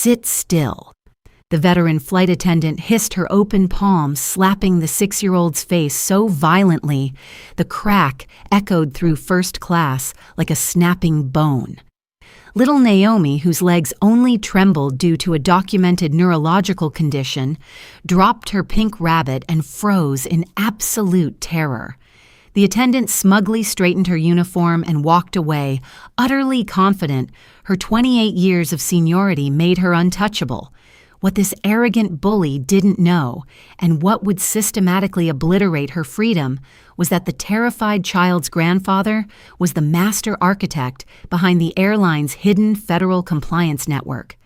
"Sit still." The veteran flight attendant hissed her open palm, slapping the 6-year-old's face so violently the crack echoed through first class like a snapping bone. Little Naomi, whose legs only trembled due to a documented neurological condition, dropped her pink rabbit and froze in absolute terror. The attendant smugly straightened her uniform and walked away, utterly confident her 28 years of seniority made her untouchable. What this arrogant bully didn't know, and what would systematically obliterate her freedom, was that the terrified child's grandfather was the master architect behind the airline's hidden federal compliance network.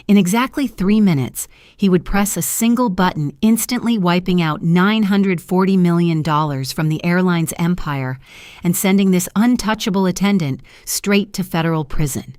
In exactly 3 minutes, he would press a single button, instantly wiping out $940 million from the airline's empire and sending this untouchable attendant straight to federal prison.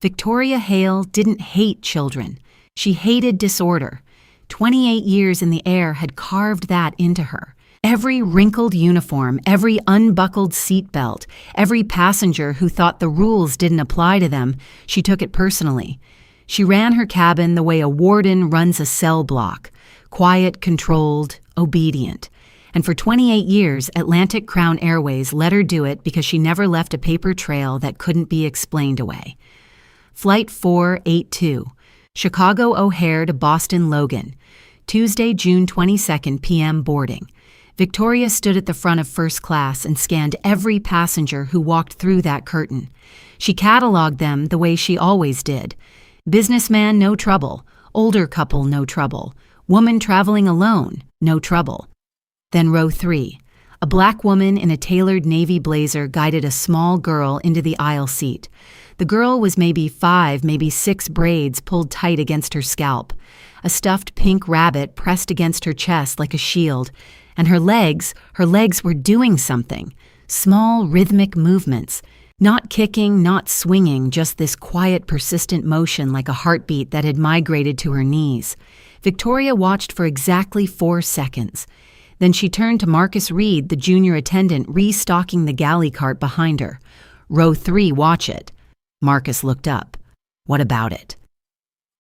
Victoria Hale didn't hate children. She hated disorder. 28 years in the air had carved that into her. Every wrinkled uniform, every unbuckled seatbelt, every passenger who thought the rules didn't apply to them, she took it personally. She ran her cabin the way a warden runs a cell block, quiet, controlled, obedient. And for 28 years, Atlantic Crown Airways let her do it because she never left a paper trail that couldn't be explained away. Flight 482. Chicago O'Hare to Boston Logan. Tuesday, June 22nd, p.m. boarding. Victoria stood at the front of first class and scanned every passenger who walked through that curtain. She cataloged them the way she always did. Businessman, no trouble. Older couple, no trouble. Woman traveling alone, no trouble. Then row 3. A black woman in a tailored navy blazer guided a small girl into the aisle seat. The girl was maybe 5, maybe 6 braids pulled tight against her scalp, a stuffed pink rabbit pressed against her chest like a shield, and her legs were doing something, small rhythmic movements, not kicking, not swinging, just this quiet, persistent motion like a heartbeat that had migrated to her knees. Victoria watched for exactly 4 seconds. Then she turned to Marcus Reed, the junior attendant, restocking the galley cart behind her. "Row 3, watch it." Marcus looked up. "What about it?"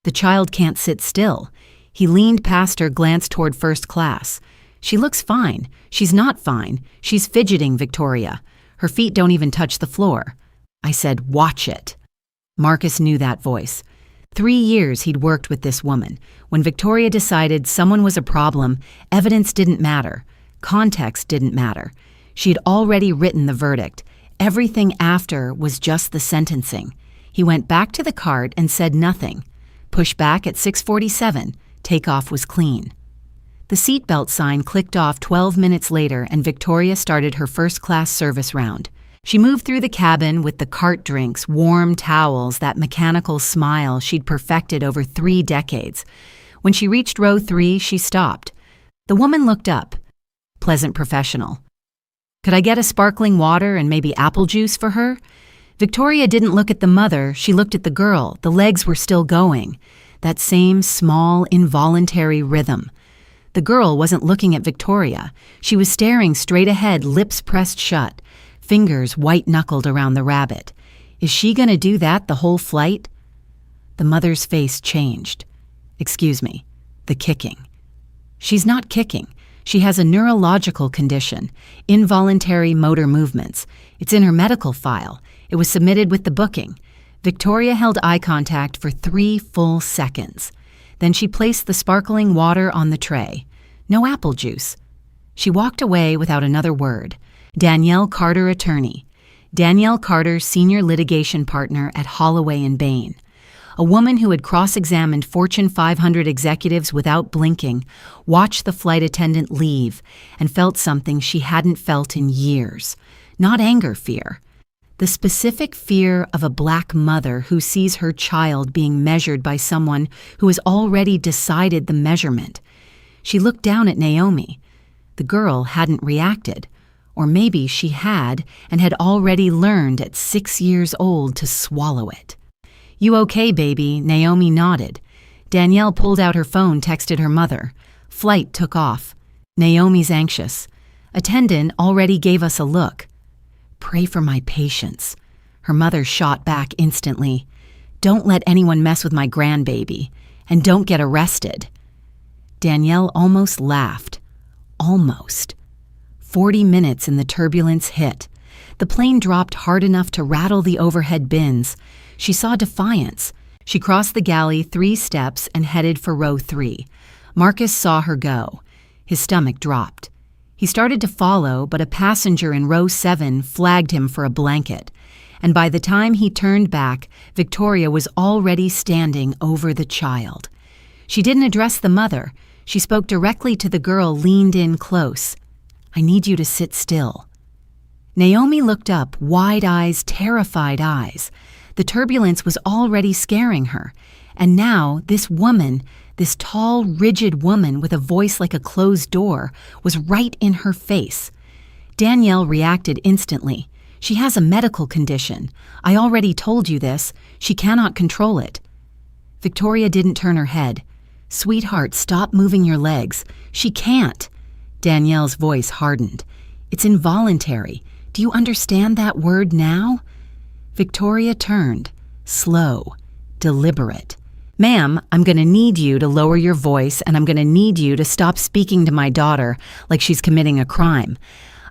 "The child can't sit still." He leaned past her, glanced toward first class. "She looks fine." "She's not fine. She's fidgeting, Victoria. Her feet don't even touch the floor." I said, "Watch it." Marcus knew that voice. 3 years he'd worked with this woman. When Victoria decided someone was a problem, evidence didn't matter. Context didn't matter. She'd already written the verdict. Everything after was just the sentencing. He went back to the cart and said nothing. Push back at 6:47. Takeoff was clean. The seatbelt sign clicked off 12 minutes later, and Victoria started her first-class service round. She moved through the cabin with the cart drinks, warm towels, that mechanical smile she'd perfected over 3 decades. When she reached row 3, she stopped. The woman looked up. Pleasant professional. "Could I get a sparkling water and maybe apple juice for her?" Victoria didn't look at the mother, she looked at the girl. The legs were still going. That same small, involuntary rhythm. The girl wasn't looking at Victoria. She was staring straight ahead, lips pressed shut, fingers white-knuckled around the rabbit. Is she gonna do that the whole flight? The mother's face changed. "Excuse me, the kicking." "She's not kicking. She has a neurological condition, involuntary motor movements. It's in her medical file. It was submitted with the booking." Victoria held eye contact for 3 full seconds. Then she placed the sparkling water on the tray. No apple juice. She walked away without another word. Danielle Carter, attorney. Danielle Carter, senior litigation partner at Holloway & Bain. A woman who had cross-examined Fortune 500 executives without blinking, watched the flight attendant leave, and felt something she hadn't felt in years. Not anger fear. The specific fear of a black mother who sees her child being measured by someone who has already decided the measurement. She looked down at Naomi. The girl hadn't reacted. Or maybe she had and had already learned at 6 years old to swallow it. "You okay, baby?" Naomi nodded. Danielle pulled out her phone, texted her mother. Flight took off. Naomi's anxious. Attendant already gave us a look. "Pray for my patience." Her mother shot back instantly. Don't let anyone mess with my grandbaby. And don't get arrested." Danielle almost laughed. Almost. 40 minutes and the turbulence hit. The plane dropped hard enough to rattle the overhead bins. She saw defiance. She crossed the galley 3 steps and headed for row 3. Marcus saw her go. His stomach dropped. He started to follow, but a passenger in row 7 flagged him for a blanket. And by the time he turned back, Victoria was already standing over the child. She didn't address the mother. She spoke directly to the girl leaned in close. "I need you to sit still." Naomi looked up, wide eyes, terrified eyes. The turbulence was already scaring her. And now, this woman, this tall, rigid woman with a voice like a closed door, was right in her face. Danielle reacted instantly. "She has a medical condition. I already told you this. She cannot control it." Victoria didn't turn her head. "Sweetheart, stop moving your legs. She can't." Danielle's voice hardened. "It's involuntary. Do you understand that word now?" Victoria turned, slow, deliberate. "Ma'am, I'm going to need you to lower your voice, and I'm going to need you to stop speaking to my daughter like she's committing a crime.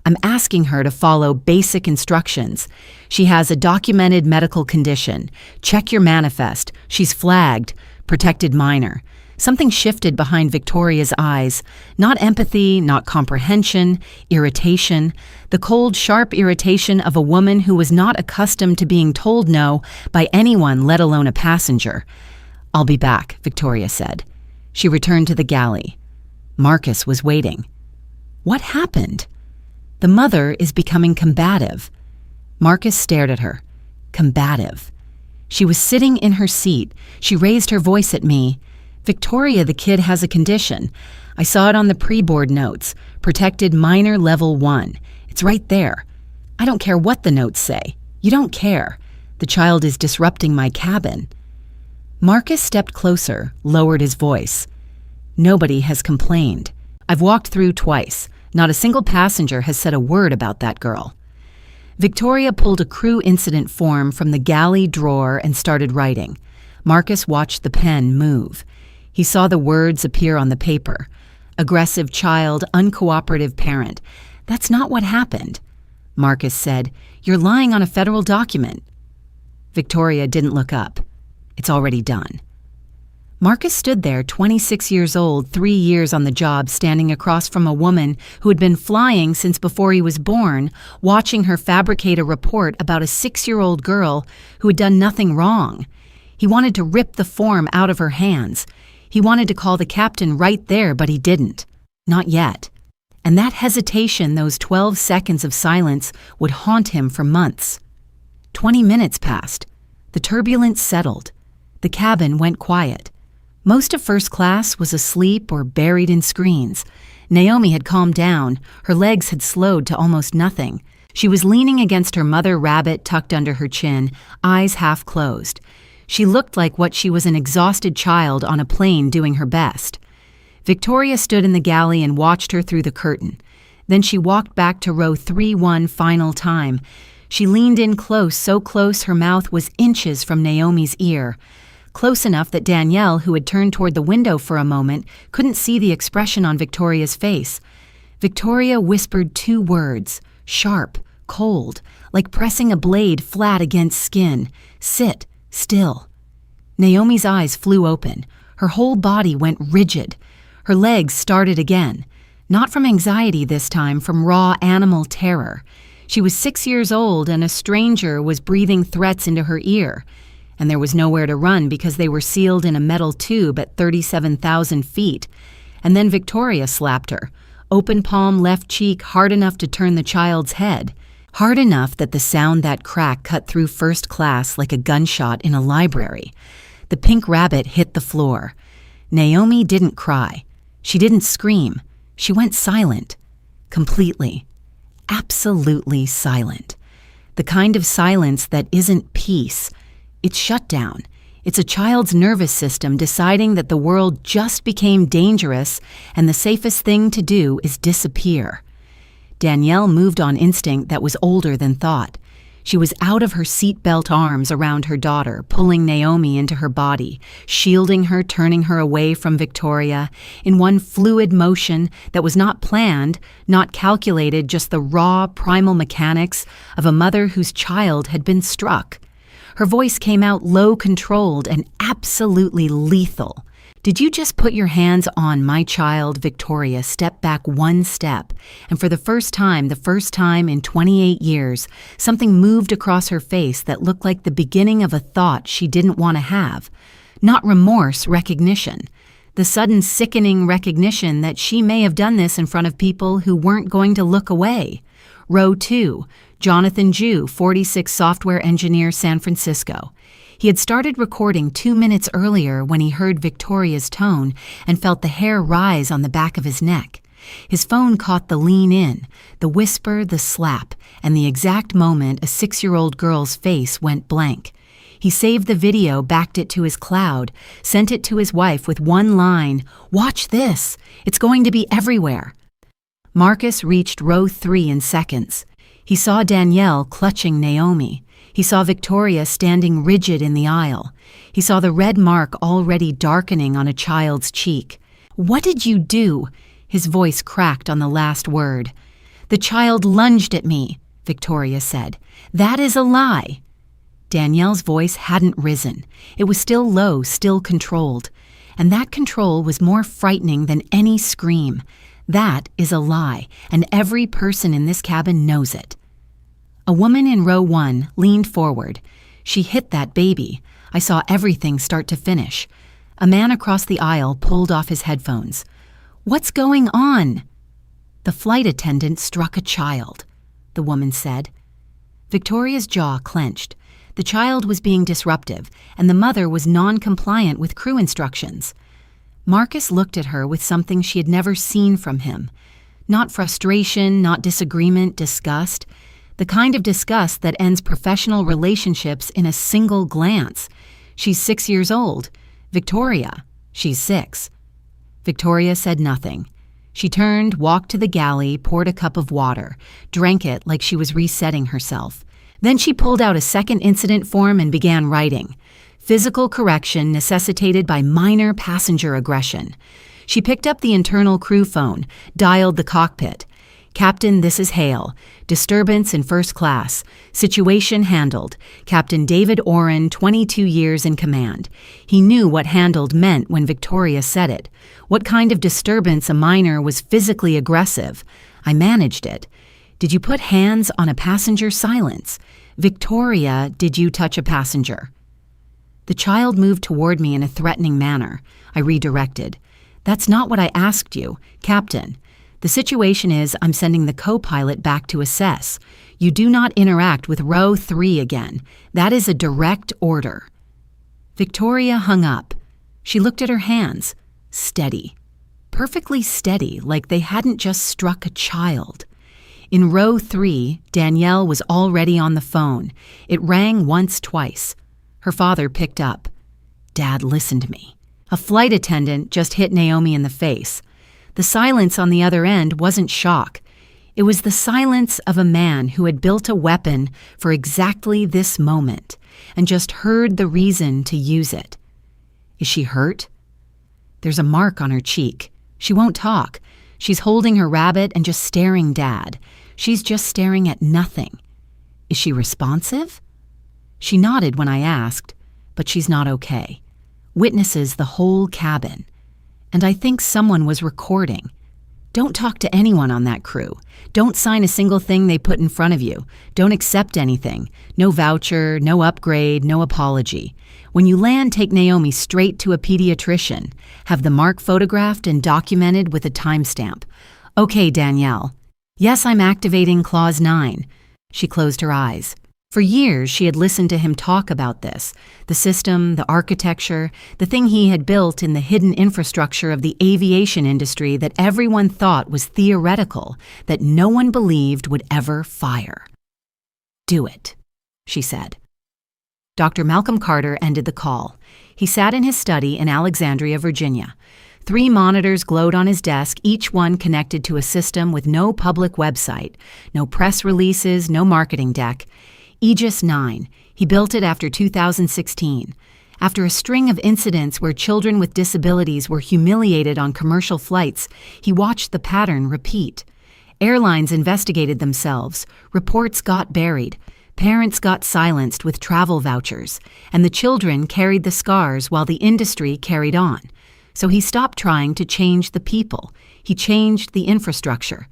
I'm asking her to follow basic instructions. She has a documented medical condition. Check your manifest. She's flagged. Protected minor." Something shifted behind Victoria's eyes. Not empathy, not comprehension, irritation. The cold, sharp irritation of a woman who was not accustomed to being told no by anyone, let alone a passenger. "I'll be back," Victoria said. She returned to the galley. Marcus was waiting. What happened? "The mother is becoming combative." Marcus stared at her. Combative. She was sitting in her seat. She raised her voice at me. "Victoria, the kid has a condition. I saw it on the pre-board notes. Protected minor level 1. It's right there. I don't care what the notes say. You don't care. The child is disrupting my cabin." Marcus stepped closer, lowered his voice. "Nobody has complained. I've walked through twice. Not a single passenger has said a word about that girl." Victoria pulled a crew incident form from the galley drawer and started writing. Marcus watched the pen move. He saw the words appear on the paper. Aggressive child, uncooperative parent. "That's not what happened." Marcus said, "You're lying on a federal document." Victoria didn't look up. "It's already done." Marcus stood there, 26 years old, 3 years on the job, standing across from a woman who had been flying since before he was born, watching her fabricate a report about a 6-year-old girl who had done nothing wrong. He wanted to rip the form out of her hands. He wanted to call the captain right there, but he didn't. Not yet. And that hesitation, those 12 seconds of silence, would haunt him for months. 20 minutes passed. The turbulence settled. The cabin went quiet. Most of first class was asleep or buried in screens. Naomi had calmed down. Her legs had slowed to almost nothing. She was leaning against her mother rabbit tucked under her chin, eyes half closed. She looked like what she was, an exhausted child on a plane doing her best. Victoria stood in the galley and watched her through the curtain. Then she walked back to row 3 one final time. She leaned in close, so close her mouth was inches from Naomi's ear. Close enough that Danielle, who had turned toward the window for a moment, couldn't see the expression on Victoria's face. Victoria whispered 2 words, sharp, cold, like pressing a blade flat against skin. "Sit. Still." Naomi's eyes flew open. Her whole body went rigid. Her legs started again. Not from anxiety this time, from raw animal terror. She was 6 years old and a stranger was breathing threats into her ear. And there was nowhere to run because they were sealed in a metal tube at 37,000 feet. And then Victoria slapped her. Open palm left cheek, hard enough to turn the child's head. Hard enough that the sound that crack cut through first class like a gunshot in a library. The pink rabbit hit the floor. Naomi didn't cry. She didn't scream. She went silent. Completely. Absolutely silent. The kind of silence that isn't peace. It's shutdown. It's a child's nervous system deciding that the world just became dangerous and the safest thing to do is disappear. Danielle moved on instinct that was older than thought. She was out of her seatbelt arms around her daughter, pulling Naomi into her body, shielding her, turning her away from Victoria, in one fluid motion that was not planned, not calculated, just the raw, primal mechanics of a mother whose child had been struck. Her voice came out low-controlled and absolutely lethal. "Did you just put your hands on my child?" Victoria stepped back one step, and for the first time in 28 years, something moved across her face that looked like the beginning of a thought she didn't want to have. Not remorse, recognition. The sudden sickening recognition that she may have done this in front of people who weren't going to look away. Row 2, Jonathan Jew, 46 software engineer, San Francisco. He had started recording 2 minutes earlier when he heard Victoria's tone and felt the hair rise on the back of his neck. His phone caught the lean in, the whisper, the slap, and the exact moment a 6-year-old girl's face went blank. He saved the video, backed it to his cloud, sent it to his wife with one line, "Watch this. It's going to be everywhere." Marcus reached row 3 in seconds. He saw Danielle clutching Naomi. He saw Victoria standing rigid in the aisle. He saw the red mark already darkening on a child's cheek. "What did you do?" His voice cracked on the last word. "The child lunged at me," Victoria said. "That is a lie." Danielle's voice hadn't risen. It was still low, still controlled. And that control was more frightening than any scream. "That is a lie, and every person in this cabin knows it." A woman in row 1 leaned forward. "She hit that baby. I saw everything start to finish." A man across the aisle pulled off his headphones. "What's going on?" "The flight attendant struck a child," the woman said. Victoria's jaw clenched. The child was being disruptive, and the mother was non-compliant with crew instructions. Marcus looked at her with something she had never seen from him. Not frustration, not disagreement, disgust. The kind of disgust that ends professional relationships in a single glance. She's 6 years old. Victoria, she's 6. Victoria said nothing. She turned, walked to the galley, poured a cup of water, drank it like she was resetting herself. Then she pulled out a second incident form and began writing. Physical correction necessitated by minor passenger aggression. She picked up the internal crew phone, dialed the cockpit. "Captain, this is Hale. Disturbance in first class. Situation handled. Captain David Oren, 22 years in command." He knew what handled meant when Victoria said it. What kind of disturbance a minor was physically aggressive. "I managed it." "Did you put hands on a passenger?" Silence. "Victoria, did you touch a passenger?" The child moved toward me in a threatening manner. I redirected. "That's not what I asked you. Captain, the situation is I'm sending the co-pilot back to assess. You do not interact with row 3 again. That is a direct order." Victoria hung up. She looked at her hands. Steady. Perfectly steady, like they hadn't just struck a child. In row 3, Danielle was already on the phone. It rang once, twice. Her father picked up. "Dad, listen to me. A flight attendant just hit Naomi in the face." The silence on the other end wasn't shock. It was the silence of a man who had built a weapon for exactly this moment and just heard the reason to use it. "Is she hurt?" "There's a mark on her cheek. She won't talk. She's holding her rabbit and just staring, Dad. She's just staring at nothing." "Is she responsive?" She nodded when I asked, but she's not okay. Witnesses the whole cabin. And I think someone was recording. Don't talk to anyone on that crew. Don't sign a single thing they put in front of you. Don't accept anything. No voucher, no upgrade, no apology. When you land, take Naomi straight to a pediatrician. Have the mark photographed and documented with a timestamp. "Okay, Danielle." "Yes, I'm activating Clause 9. She closed her eyes. For years, she had listened to him talk about this, the system, the architecture, the thing he had built in the hidden infrastructure of the aviation industry that everyone thought was theoretical, that no one believed would ever fire. "Do it," she said. Dr. Malcolm Carter ended the call. He sat in his study in Alexandria, Virginia. 3 monitors glowed on his desk, each one connected to a system with no public website, no press releases, no marketing deck. Aegis 9. He built it after 2016. After a string of incidents where children with disabilities were humiliated on commercial flights, he watched the pattern repeat. Airlines investigated themselves, reports got buried, parents got silenced with travel vouchers, and the children carried the scars while the industry carried on. So he stopped trying to change the people. He changed the infrastructure.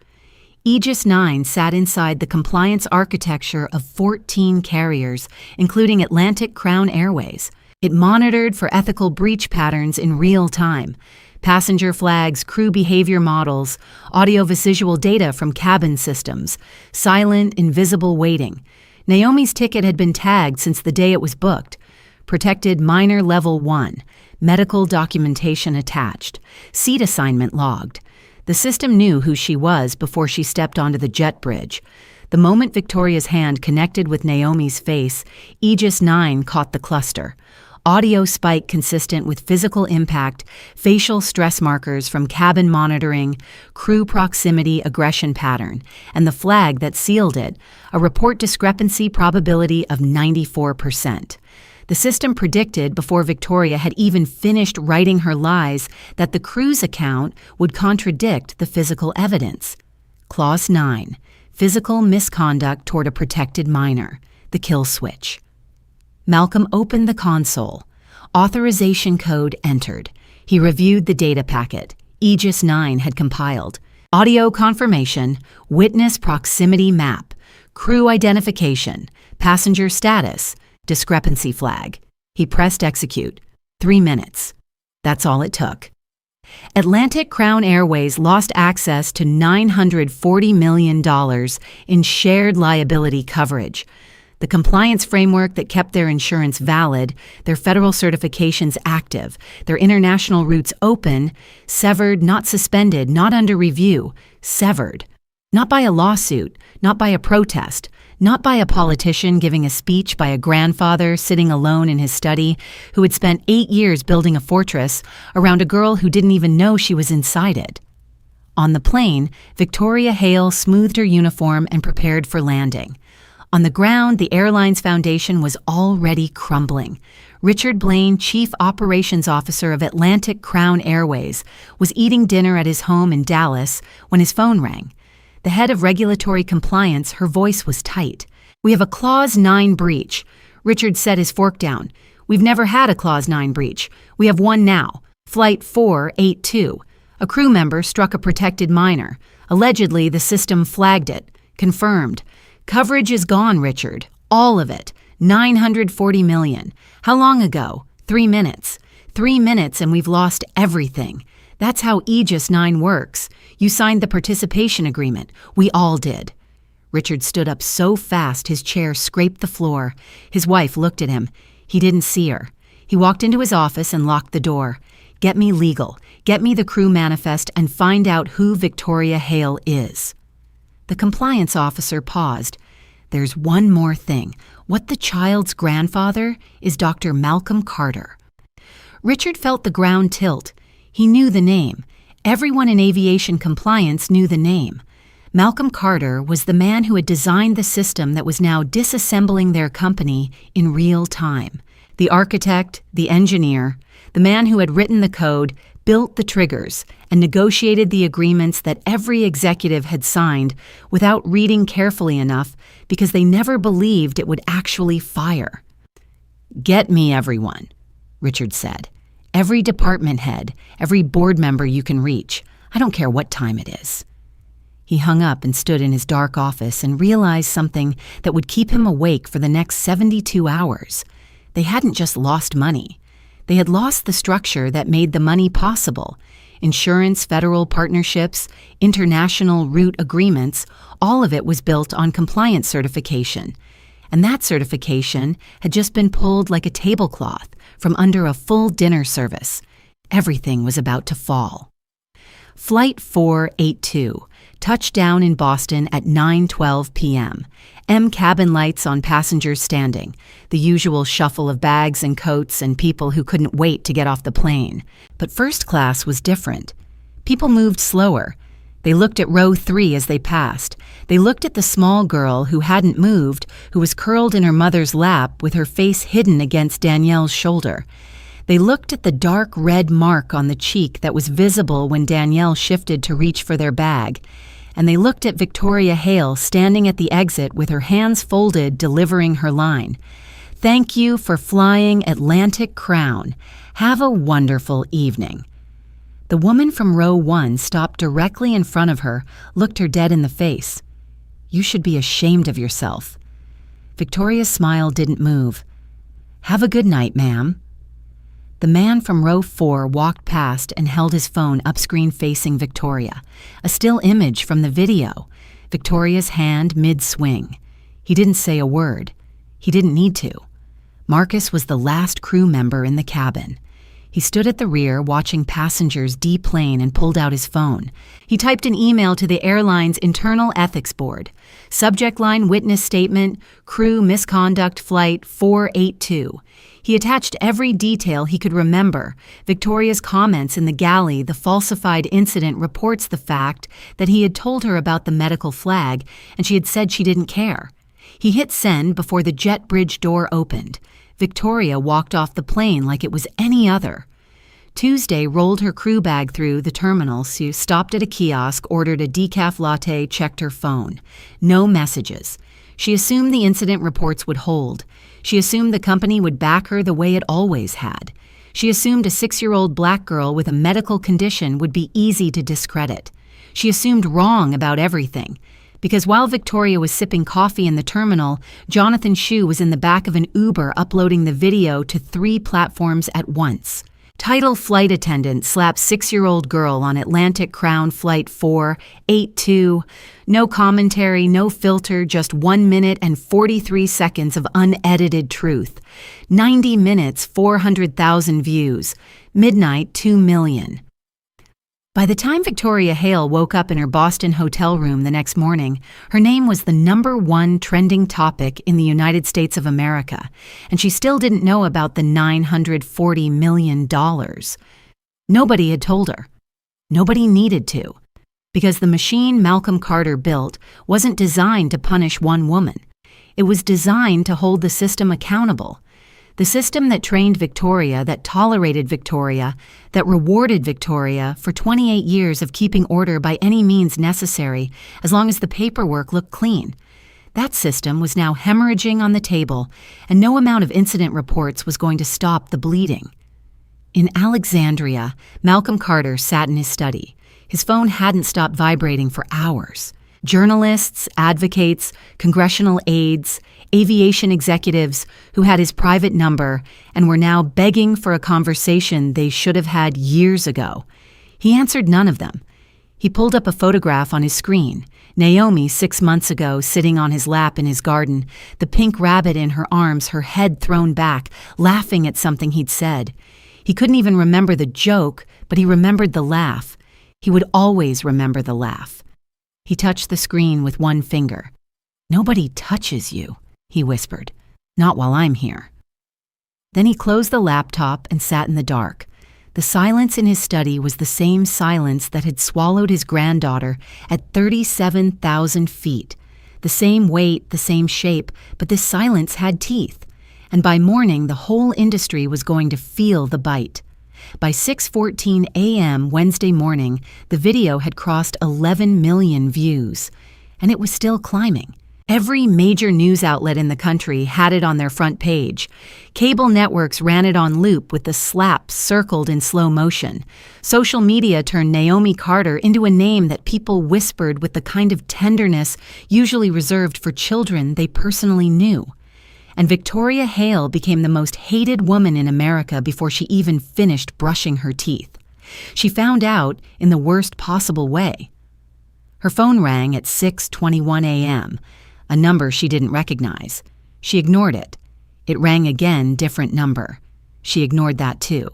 Aegis 9 sat inside the compliance architecture of 14 carriers, including Atlantic Crown Airways. It monitored for ethical breach patterns in real time. Passenger flags, crew behavior models, audio-visual data from cabin systems, silent, invisible waiting. Naomi's ticket had been tagged since the day it was booked. Protected minor level 1, medical documentation attached, seat assignment logged. The system knew who she was before she stepped onto the jet bridge. The moment Victoria's hand connected with Naomi's face, Aegis 9 caught the cluster. Audio spike consistent with physical impact, facial stress markers from cabin monitoring, crew proximity aggression pattern, and the flag that sealed it, a report discrepancy probability of 94%. The system predicted before Victoria had even finished writing her lies that the crew's account would contradict the physical evidence. Clause 9. Physical misconduct toward a protected minor. The kill switch. Malcolm opened the console. Authorization code entered. He reviewed the data packet Aegis 9 had compiled. Audio confirmation, witness proximity map, crew identification, passenger status, discrepancy flag. He pressed execute. 3 minutes. That's all it took. Atlantic Crown Airways lost access to $940 million in shared liability coverage. The compliance framework that kept their insurance valid, their federal certifications active, their international routes open, severed, not suspended, not under review, severed. Not by a lawsuit, not by a protest, not by a politician giving a speech by a grandfather sitting alone in his study who had spent 8 years building a fortress around a girl who didn't even know she was inside it. On the plane, Victoria Hale smoothed her uniform and prepared for landing. On the ground, the airline's foundation was already crumbling. Richard Blaine, Chief Operations Officer of Atlantic Crown Airways, was eating dinner at his home in Dallas when his phone rang. The head of regulatory compliance, her voice was tight. "We have a Clause 9 breach." Richard set his fork down. "We've never had a Clause 9 breach. We have one now. Flight 482. A crew member struck a protected minor. Allegedly, the system flagged it. Confirmed. Coverage is gone, Richard. All of it. $940 million. How long ago? 3 minutes. 3 minutes and we've lost everything. That's how Aegis 9 works. You signed the participation agreement. We all did." Richard stood up so fast his chair scraped the floor. His wife looked at him. He didn't see her. He walked into his office and locked the door. "Get me legal. Get me the crew manifest and find out who Victoria Hale is." The compliance officer paused. "There's one more thing. What the child's grandfather is Dr. Malcolm Carter." Richard felt the ground tilt. He knew the name. Everyone in aviation compliance knew the name. Malcolm Carter was the man who had designed the system that was now disassembling their company in real time. The architect, the engineer, the man who had written the code, built the triggers, and negotiated the agreements that every executive had signed without reading carefully enough because they never believed it would actually fire. "Get me everyone," Richard said. "Every department head, every board member you can reach. I don't care what time it is." He hung up and stood in his dark office and realized something that would keep him awake for the next 72 hours. They hadn't just lost money. They had lost the structure that made the money possible. Insurance, federal partnerships, international route agreements, all of it was built on compliance certification. And that certification had just been pulled like a tablecloth from under a full dinner service. Everything was about to fall. Flight 482, touchdown in Boston at 9:12 p.m. Cabin lights on passengers standing, the usual shuffle of bags and coats and people who couldn't wait to get off the plane. But first class was different. People moved slower. They looked at row 3 as they passed. They looked at the small girl who hadn't moved, who was curled in her mother's lap with her face hidden against Danielle's shoulder. They looked at the dark red mark on the cheek that was visible when Danielle shifted to reach for their bag. And they looked at Victoria Hale standing at the exit with her hands folded, delivering her line. "Thank you for flying Atlantic Crown. Have a wonderful evening." The woman from row 1 stopped directly in front of her, looked her dead in the face. "You should be ashamed of yourself." Victoria's smile didn't move. "Have a good night, ma'am." The man from row 4 walked past and held his phone up-screen facing Victoria, a still image from the video, Victoria's hand mid-swing. He didn't say a word. He didn't need to. Marcus was the last crew member in the cabin. He stood at the rear watching passengers deplane and pulled out his phone. He typed an email to the airline's internal ethics board. Subject line witness statement, crew misconduct flight 482. He attached every detail he could remember. Victoria's comments in the galley, the falsified incident reports the fact that he had told her about the medical flag, and she had said she didn't care. He hit send before the jet bridge door opened. Victoria walked off the plane like it was any other. Tuesday rolled her crew bag through the terminal. She stopped at a kiosk, ordered a decaf latte, checked her phone. No messages. She assumed the incident reports would hold. She assumed the company would back her the way it always had. She assumed a 6-year-old black girl with a medical condition would be easy to discredit. She assumed wrong about everything. Because while Victoria was sipping coffee in the terminal, Jonathan Shue was in the back of an Uber uploading the video to 3 platforms at once. Title: Flight attendant slaps 6-year-old girl on Atlantic Crown Flight 482. No commentary, no filter, just 1 minute and 43 seconds of unedited truth. 90 minutes, 400,000 views. Midnight, 2 million. By the time Victoria Hale woke up in her Boston hotel room the next morning, her name was the #1 trending topic in the United States of America, and she still didn't know about the $940 million. Nobody had told her. Nobody needed to, because the machine Malcolm Carter built wasn't designed to punish one woman. It was designed to hold the system accountable. The system that trained Victoria, that tolerated Victoria, that rewarded Victoria for 28 years of keeping order by any means necessary, as long as the paperwork looked clean. That system was now hemorrhaging on the table, and no amount of incident reports was going to stop the bleeding. In Alexandria, Malcolm Carter sat in his study. His phone hadn't stopped vibrating for hours. Journalists, advocates, congressional aides, aviation executives who had his private number and were now begging for a conversation they should have had years ago. He answered none of them. He pulled up a photograph on his screen. Naomi, 6 months ago, sitting on his lap in his garden, the pink rabbit in her arms, her head thrown back, laughing at something he'd said. He couldn't even remember the joke, but he remembered the laugh. He would always remember the laugh. He touched the screen with one finger. "Nobody touches you," he whispered. "Not while I'm here." Then he closed the laptop and sat in the dark. The silence in his study was the same silence that had swallowed his granddaughter at 37,000 feet. The same weight, the same shape, but this silence had teeth. And by morning, the whole industry was going to feel the bite. By 6:14 a.m. Wednesday morning, the video had crossed 11 million views, and it was still climbing. Every major news outlet in the country had it on their front page. Cable networks ran it on loop with the slaps circled in slow motion. Social media turned Naomi Carter into a name that people whispered with the kind of tenderness usually reserved for children they personally knew. And Victoria Hale became the most hated woman in America before she even finished brushing her teeth. She found out in the worst possible way. Her phone rang at 6:21 a.m., a number she didn't recognize. She ignored it. It rang again, different number. She ignored that too.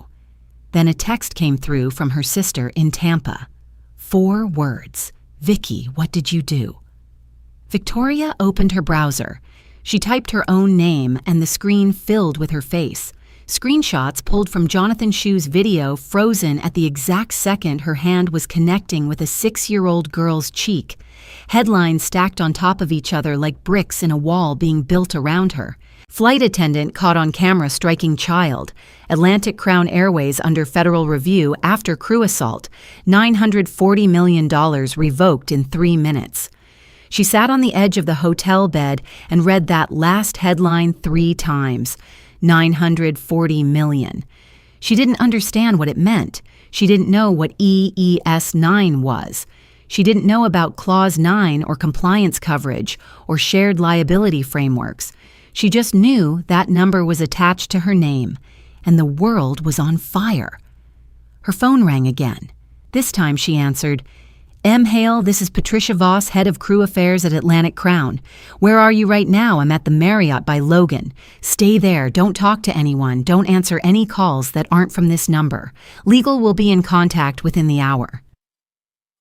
Then a text came through from her sister in Tampa. 4 words. "Vicky, what did you do?" Victoria opened her browser. She typed her own name and the screen filled with her face. Screenshots pulled from Jonathan Shu's video frozen at the exact second her hand was connecting with a 6-year-old girl's cheek. Headlines stacked on top of each other like bricks in a wall being built around her. Flight attendant caught on camera striking child. Atlantic Crown Airways under federal review after crew assault. $940 million revoked in 3 minutes. She sat on the edge of the hotel bed and read that last headline 3 times. 940 million. She didn't understand what it meant. She didn't know what EES 9 was. She didn't know about Clause 9 or compliance coverage or shared liability frameworks. She just knew that number was attached to her name, and the world was on fire. Her phone rang again. This time she answered, "M. Hale, this is Patricia Voss, head of crew affairs at Atlantic Crown. Where are you right now? I'm at the Marriott by Logan. Stay there. Don't talk to anyone. Don't answer any calls that aren't from this number. Legal will be in contact within the hour."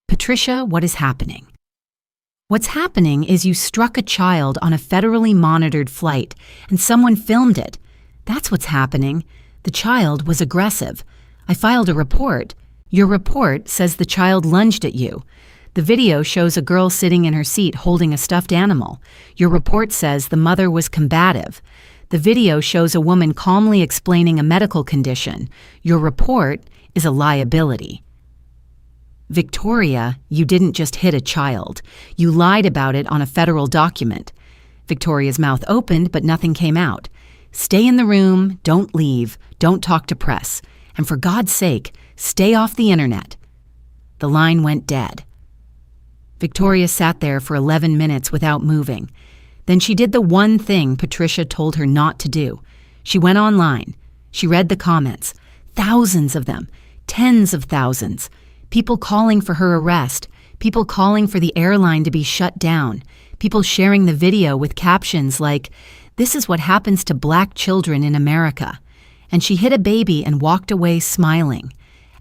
Patricia, what is happening? What's happening is you struck a child on a federally monitored flight, and someone filmed it. That's what's happening. The child was aggressive. I filed a report. Your report says the child lunged at you. The video shows a girl sitting in her seat holding a stuffed animal. Your report says the mother was combative. The video shows a woman calmly explaining a medical condition. Your report is a liability. Victoria, you didn't just hit a child. You lied about it on a federal document. Victoria's mouth opened, but nothing came out. Stay in the room, don't leave, don't talk to press. And for God's sake, stay off the internet. The line went dead. Victoria sat there for 11 minutes without moving. Then she did the one thing Patricia told her not to do. She went online. She read the comments. Thousands of them. Tens of thousands. People calling for her arrest. People calling for the airline to be shut down. People sharing the video with captions like, "This is what happens to black children in America." And she hit a baby and walked away smiling.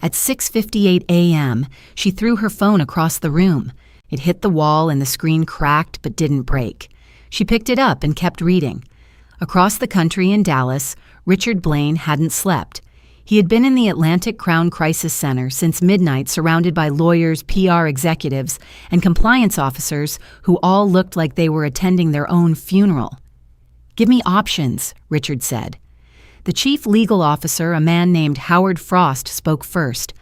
At 6:58 a.m., she threw her phone across the room. It hit the wall and the screen cracked but didn't break. She picked it up and kept reading. Across the country in Dallas, Richard Blaine hadn't slept. He had been in the Atlantic Crown Crisis Center since midnight, surrounded by lawyers, PR executives, and compliance officers who all looked like they were attending their own funeral. "Give me options," Richard said. The chief legal officer, a man named Howard Frost, spoke first.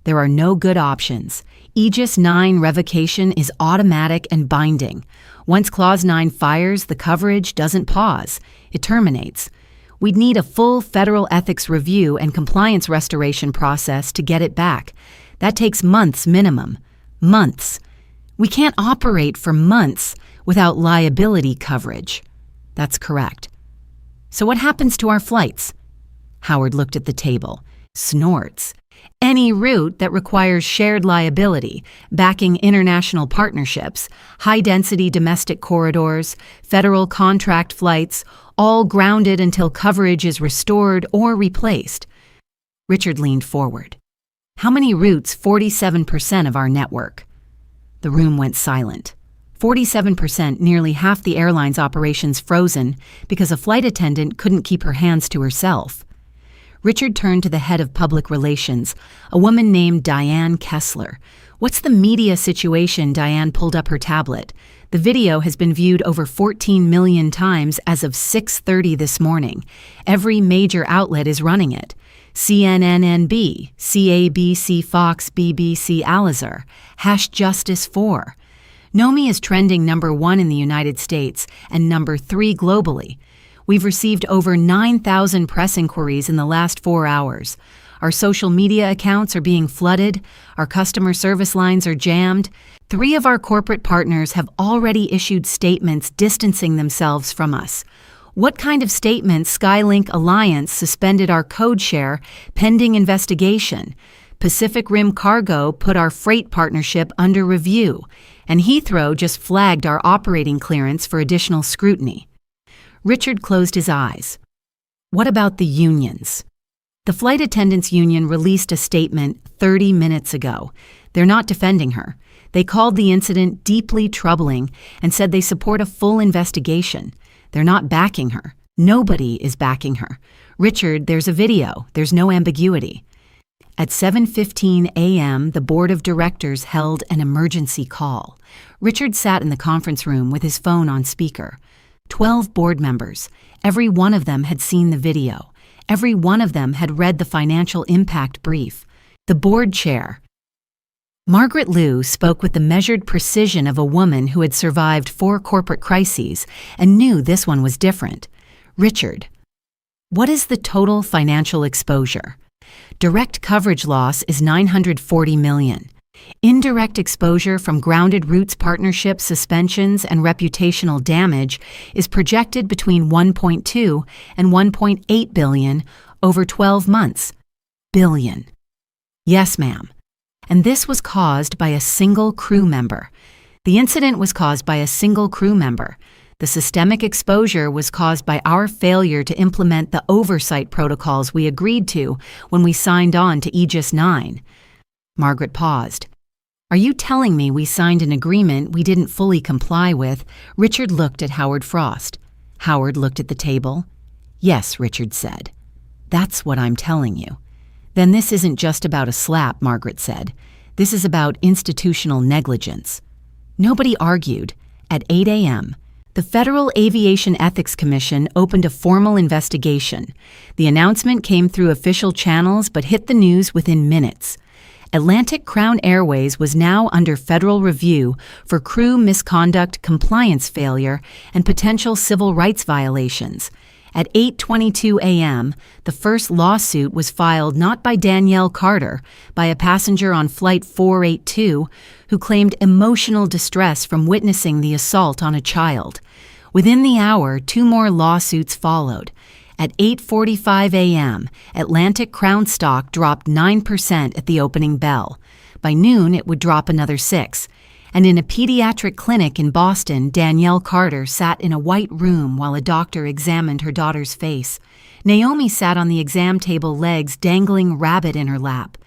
"There are no good options. Aegis 9 revocation is automatic and binding. Once Clause 9 fires, the coverage doesn't pause. It terminates. We'd need a full federal ethics review and compliance restoration process to get it back. That takes months minimum. Months. We can't operate for months without liability coverage." "That's correct." "So what happens to our flights?" Howard looked at the table. Snorts. "Any route that requires shared liability, backing international partnerships, high-density domestic corridors, federal contract flights, all grounded until coverage is restored or replaced." Richard leaned forward. "How many routes? 47% of our network." The room went silent. 47%, nearly half the airline's operations frozen because a flight attendant couldn't keep her hands to herself. Richard turned to the head of public relations, a woman named Diane Kessler. "What's the media situation?" Diane pulled up her tablet. "The video has been viewed over 14 million times as of 6:30 this morning. Every major outlet is running it. CNN-NB, CABC Fox, BBC Al-Azhar, #Justice4. Nomi is trending #1 in the United States and #3 globally. We've received over 9,000 press inquiries in the last 4 hours. Our social media accounts are being flooded. Our customer service lines are jammed. 3 of our corporate partners have already issued statements distancing themselves from us. What kind of statements? Skylink Alliance suspended our code share pending investigation. Pacific Rim Cargo put our freight partnership under review. And Heathrow just flagged our operating clearance for additional scrutiny." Richard closed his eyes. "What about the unions?" The flight attendants union released a statement 30 minutes ago. They're not defending her. They called the incident deeply troubling and said they support a full investigation. They're not backing her. Nobody is backing her. Richard, there's a video. There's no ambiguity. At 7:15 a.m., the board of directors held an emergency call. Richard sat in the conference room with his phone on speaker. 12 board members. Every one of them had seen the video. Every one of them had read the financial impact brief. The board chair, Margaret Liu, spoke with the measured precision of a woman who had survived 4 corporate crises and knew this one was different. Richard, what is the total financial exposure? Direct coverage loss is $940 million. Indirect exposure from grounded roots partnership suspensions and reputational damage is projected between $1.2 and $1.8 billion over 12 months. Billion. Yes, ma'am. And this was caused by a single crew member. The incident was caused by a single crew member. The systemic exposure was caused by our failure to implement the oversight protocols we agreed to when we signed on to Aegis 9. Margaret paused. Are you telling me we signed an agreement we didn't fully comply with? Richard looked at Howard Frost. Howard looked at the table. Yes, Richard said. That's what I'm telling you. Then this isn't just about a slap, Margaret said. This is about institutional negligence. Nobody argued. At 8 a.m., the Federal Aviation Ethics Commission opened a formal investigation. The announcement came through official channels but hit the news within minutes. Atlantic Crown Airways was now under federal review for crew misconduct, compliance failure, and potential civil rights violations. At 8:22 a.m., the first lawsuit was filed not by Danielle Carter, by a passenger on Flight 482 who claimed emotional distress from witnessing the assault on a child. Within the hour, 2 more lawsuits followed. At 8:45 a.m., Atlantic Crown stock dropped 9% at the opening bell. By noon, it would drop another 6%. And in a pediatric clinic in Boston, Danielle Carter sat in a white room while a doctor examined her daughter's face. Naomi sat on the exam table, legs dangling rabbit in her lap.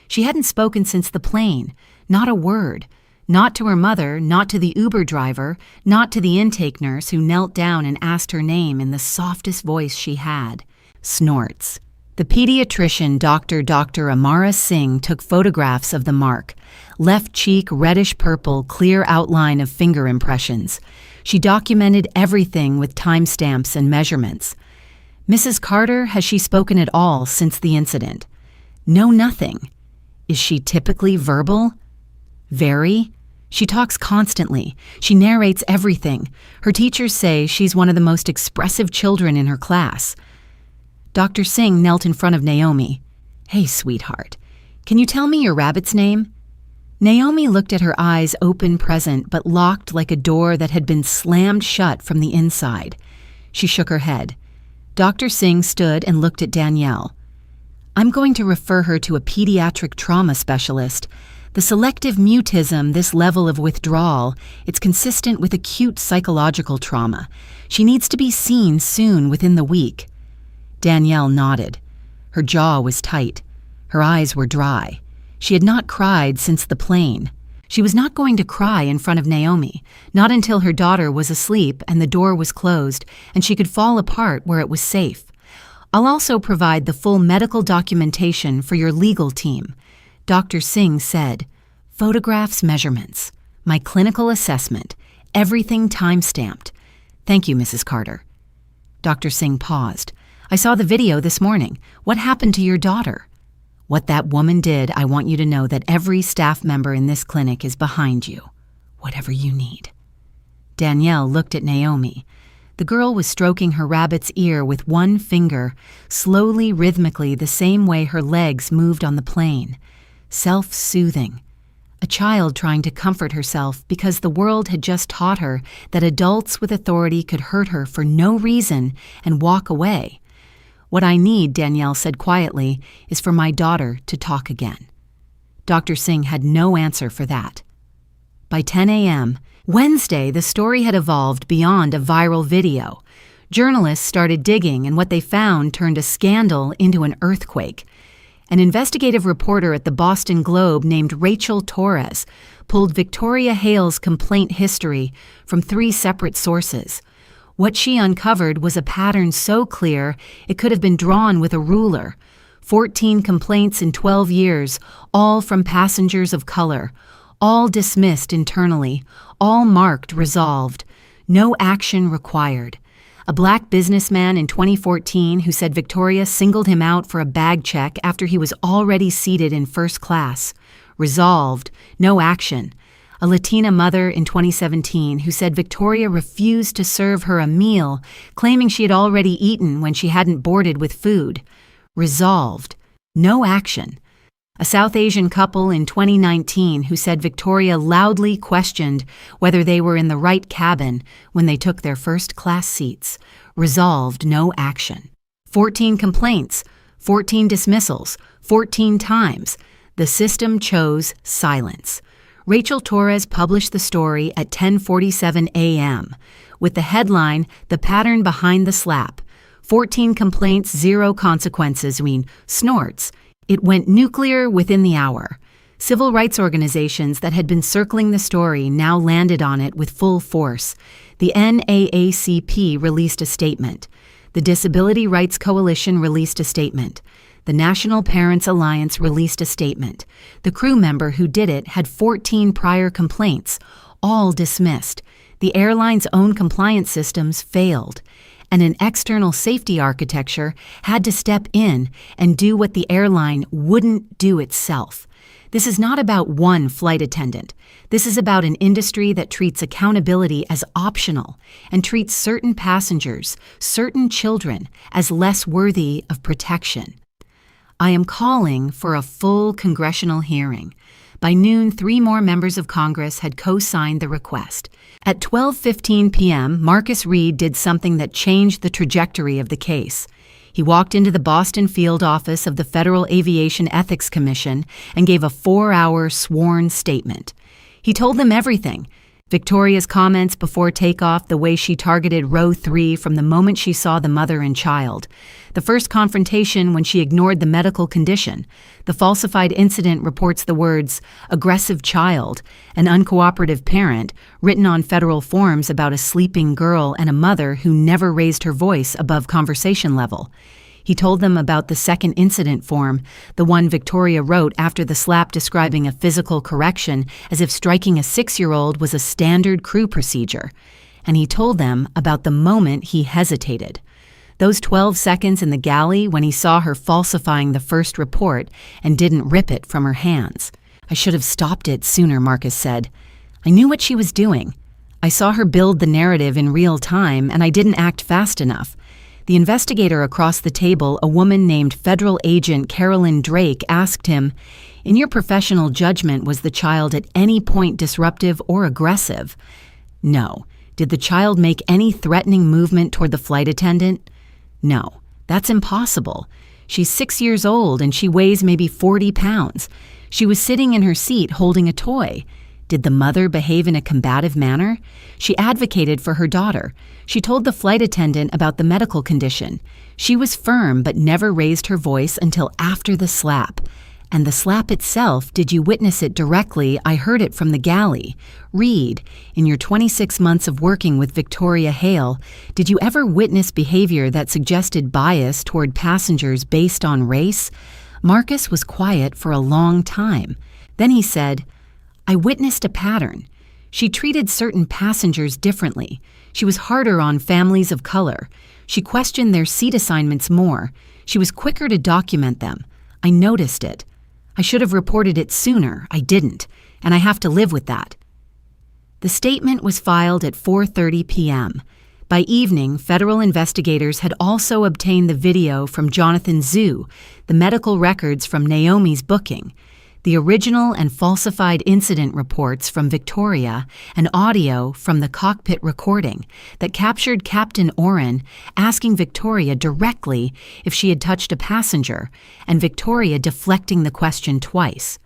She hadn't spoken since the plane, not a word. Not to her mother, not to the Uber driver, not to the intake nurse who knelt down and asked her name in the softest voice she had. Snorts. The pediatrician, Dr. Amara Singh, took photographs of the mark. Left cheek, reddish-purple, clear outline of finger impressions. She documented everything with timestamps and measurements. Mrs. Carter, has she spoken at all since the incident? No, nothing. Is she typically verbal? Very. She talks constantly. She narrates everything. Her teachers say she's one of the most expressive children in her class. Dr. Singh knelt in front of Naomi. Hey, sweetheart, can you tell me your rabbit's name? Naomi looked at her eyes open, present, but locked like a door that had been slammed shut from the inside. She shook her head. Dr. Singh stood and looked at Danielle. I'm going to refer her to a pediatric trauma specialist. The selective mutism, this level of withdrawal, it's consistent with acute psychological trauma. She needs to be seen soon, within the week. Danielle nodded. Her jaw was tight. Her eyes were dry. She had not cried since the plane. She was not going to cry in front of Naomi, not until her daughter was asleep and the door was closed and she could fall apart where it was safe. I'll also provide the full medical documentation for your legal team. Dr. Singh said, photographs, measurements, my clinical assessment, everything time-stamped. Thank you, Mrs. Carter. Dr. Singh paused. I saw the video this morning. What happened to your daughter? What that woman did, I want you to know that every staff member in this clinic is behind you. Whatever you need. Danielle looked at Naomi. The girl was stroking her rabbit's ear with one finger, slowly, rhythmically, the same way her legs moved on the plane. Self-soothing. A child trying to comfort herself because the world had just taught her that adults with authority could hurt her for no reason and walk away. What I need, Danielle said quietly, is for my daughter to talk again. Dr. Singh had no answer for that. By 10 a.m., Wednesday, the story had evolved beyond a viral video. Journalists started digging, and what they found turned a scandal into an earthquake. An investigative reporter at the Boston Globe named Rachel Torres pulled Victoria Hale's complaint history from 3 separate sources. What she uncovered was a pattern so clear it could have been drawn with a ruler. 14 complaints in 12 years, all from passengers of color, all dismissed internally, all marked resolved, no action required. A black businessman in 2014 who said Victoria singled him out for a bag check after he was already seated in first class. Resolved, no action. A Latina mother in 2017 who said Victoria refused to serve her a meal, claiming she had already eaten when she hadn't boarded with food. Resolved, no action. A South Asian couple in 2019 who said Victoria loudly questioned whether they were in the right cabin when they took their first-class seats. Resolved, no action. 14 complaints, 14 dismissals, 14 times. The system chose silence. Rachel Torres published the story at 10:47 a.m. with the headline, "The Pattern Behind the Slap. 14 complaints, 0 consequences." Snorts. It went nuclear within the hour. Civil rights organizations that had been circling the story now landed on it with full force. The NAACP released a statement. The Disability Rights Coalition released a statement. The National Parents Alliance released a statement. The crew member who did it had 14 prior complaints, all dismissed. The airline's own compliance systems failed, and an external safety architecture had to step in and do what the airline wouldn't do itself. This is not about one flight attendant. This is about an industry that treats accountability as optional and treats certain passengers, certain children, as less worthy of protection. I am calling for a full congressional hearing. By noon, 3 more members of Congress had co-signed the request. At 12:15 p.m., Marcus Reed did something that changed the trajectory of the case. He walked into the Boston field office of the Federal Aviation Ethics Commission and gave a 4-hour sworn statement. He told them everything. Victoria's comments before takeoff, the way she targeted row 3 from the moment she saw the mother and child, the first confrontation when she ignored the medical condition, the falsified incident reports the words, "aggressive child," an uncooperative parent, written on federal forms about a sleeping girl and a mother who never raised her voice above conversation level. He told them about the second incident form, the one Victoria wrote after the slap describing a physical correction as if striking a 6-year-old was a standard crew procedure. And he told them about the moment he hesitated. Those 12 seconds in the galley when he saw her falsifying the first report and didn't rip it from her hands. "I should have stopped it sooner," Marcus said. "I knew what she was doing. I saw her build the narrative in real time, and I didn't act fast enough." The investigator across the table, a woman named Federal Agent Carolyn Drake, asked him, "In your professional judgment, was the child at any point disruptive or aggressive?" "No." "Did the child make any threatening movement toward the flight attendant?" "No. That's impossible. She's 6 years old and she weighs maybe 40 pounds. She was sitting in her seat holding a toy. Did the mother behave in a combative manner? She advocated for her daughter. She told the flight attendant about the medical condition. She was firm but never raised her voice until after the slap. And the slap itself, did you witness it directly? I heard it from the galley. Reed, in your 26 months of working with Victoria Hale, did you ever witness behavior that suggested bias toward passengers based on race?" Marcus was quiet for a long time. Then he said, "I witnessed a pattern. She treated certain passengers differently. She was harder on families of color. She questioned their seat assignments more. She was quicker to document them. I noticed it. I should have reported it sooner. I didn't, and I have to live with that." The statement was filed at 4:30 p.m. By evening, federal investigators had also obtained the video from Jonathan Zhu, the medical records from Naomi's booking, the original and falsified incident reports from Victoria, and audio from the cockpit recording that captured Captain Oren asking Victoria directly if she had touched a passenger, and Victoria deflecting the question twice.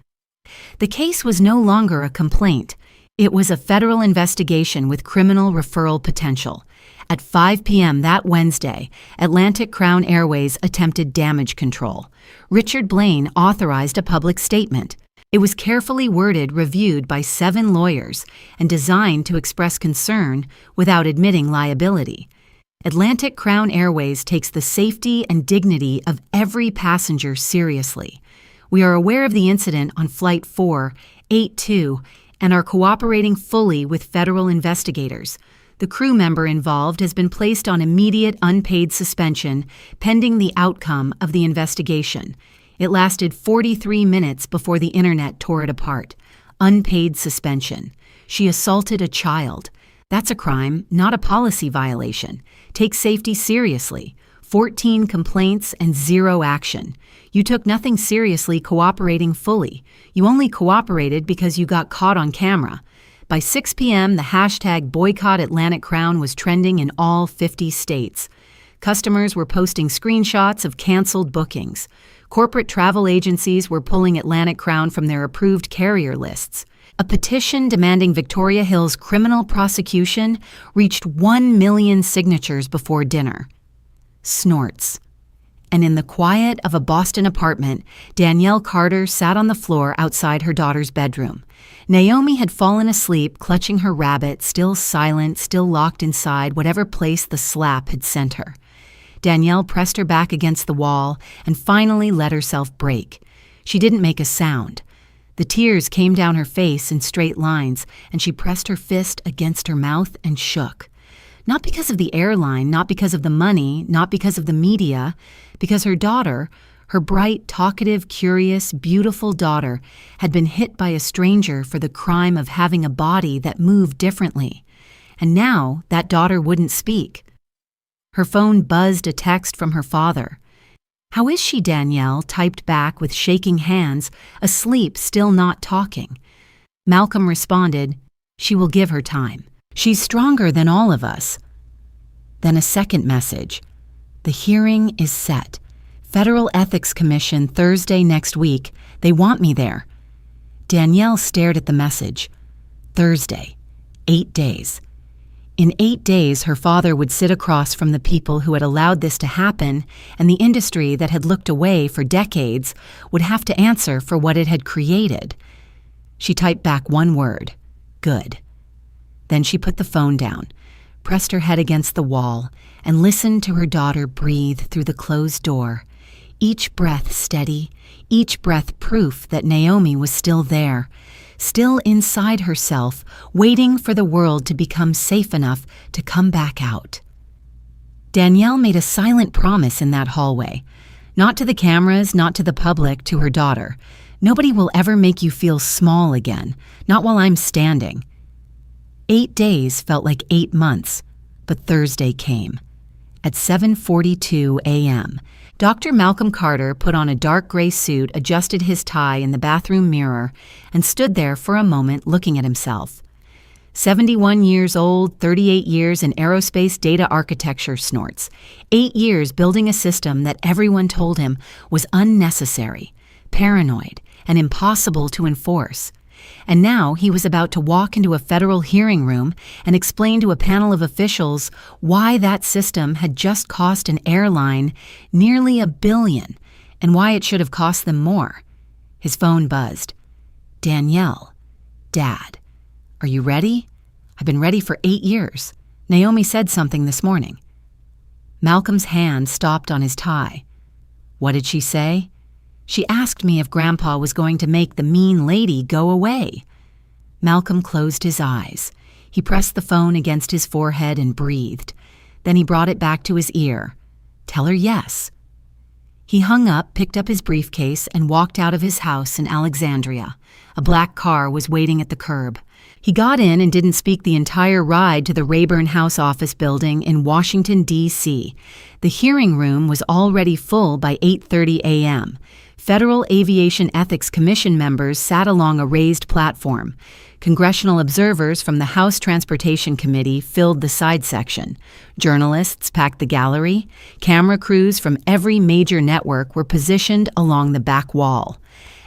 The case was no longer a complaint. It was a federal investigation with criminal referral potential. At 5 p.m. that Wednesday, Atlantic Crown Airways attempted damage control. Richard Blaine authorized a public statement. It was carefully worded, reviewed by 7 lawyers, and designed to express concern without admitting liability. Atlantic Crown Airways takes the safety and dignity of every passenger seriously. We are aware of the incident on Flight 482 and are cooperating fully with federal investigators. The crew member involved has been placed on immediate unpaid suspension pending the outcome of the investigation. It lasted 43 minutes before the internet tore it apart. Unpaid suspension. She assaulted a child. That's a crime, not a policy violation. Take safety seriously. 14 complaints and 0 action. You took nothing seriously cooperating fully. You only cooperated because you got caught on camera. By 6 p.m., the hashtag Boycott Atlantic Crown was trending in all 50 states. Customers were posting screenshots of canceled bookings. Corporate travel agencies were pulling Atlantic Crown from their approved carrier lists. A petition demanding Victoria Hill's criminal prosecution reached 1 million signatures before dinner. Snorts. And in the quiet of a Boston apartment, Danielle Carter sat on the floor outside her daughter's bedroom. Naomi had fallen asleep, clutching her rabbit, still silent, still locked inside whatever place the slap had sent her. Danielle pressed her back against the wall and finally let herself break. She didn't make a sound. The tears came down her face in straight lines, and she pressed her fist against her mouth and shook. Not because of the airline, not because of the money, not because of the media, because her daughter, her bright, talkative, curious, beautiful daughter, had been hit by a stranger for the crime of having a body that moved differently. And now that daughter wouldn't speak. Her phone buzzed a text from her father. "How is she, Danielle?" typed back with shaking hands, asleep, still not talking. Malcolm responded, "She will give her time. She's stronger than all of us." Then a second message. "The hearing is set. Federal Ethics Commission Thursday next week. They want me there." Danielle stared at the message. Thursday. 8 days. In 8 days, her father would sit across from the people who had allowed this to happen, and the industry that had looked away for decades would have to answer for what it had created. She typed back one word, "Good." Then she put the phone down, pressed her head against the wall, and listened to her daughter breathe through the closed door, each breath steady, each breath proof that Naomi was still there, still inside herself, waiting for the world to become safe enough to come back out. Danielle made a silent promise in that hallway, not to the cameras, not to the public, to her daughter. "Nobody will ever make you feel small again, not while I'm standing." 8 days felt like 8 months, but Thursday came. At 7:42 a.m., Dr. Malcolm Carter put on a dark gray suit, adjusted his tie in the bathroom mirror, and stood there for a moment looking at himself. 71 years old, 38 years in aerospace data architecture snorts. 8 years building a system that everyone told him was unnecessary, paranoid, and impossible to enforce. And now he was about to walk into a federal hearing room and explain to a panel of officials why that system had just cost an airline nearly $1 billion and why it should have cost them more. His phone buzzed. "Danielle, Dad, are you ready? I've been ready for 8 years. Naomi said something this morning." Malcolm's hand stopped on his tie. "What did she say?" "She asked me if Grandpa was going to make the mean lady go away." Malcolm closed his eyes. He pressed the phone against his forehead and breathed. Then he brought it back to his ear. "Tell her yes." He hung up, picked up his briefcase, and walked out of his house in Alexandria. A black car was waiting at the curb. He got in and didn't speak the entire ride to the Rayburn House office building in Washington, D.C. The hearing room was already full by 8:30 a.m. Federal Aviation Ethics Commission members sat along a raised platform. Congressional observers from the House Transportation Committee filled the side section. Journalists packed the gallery. Camera crews from every major network were positioned along the back wall.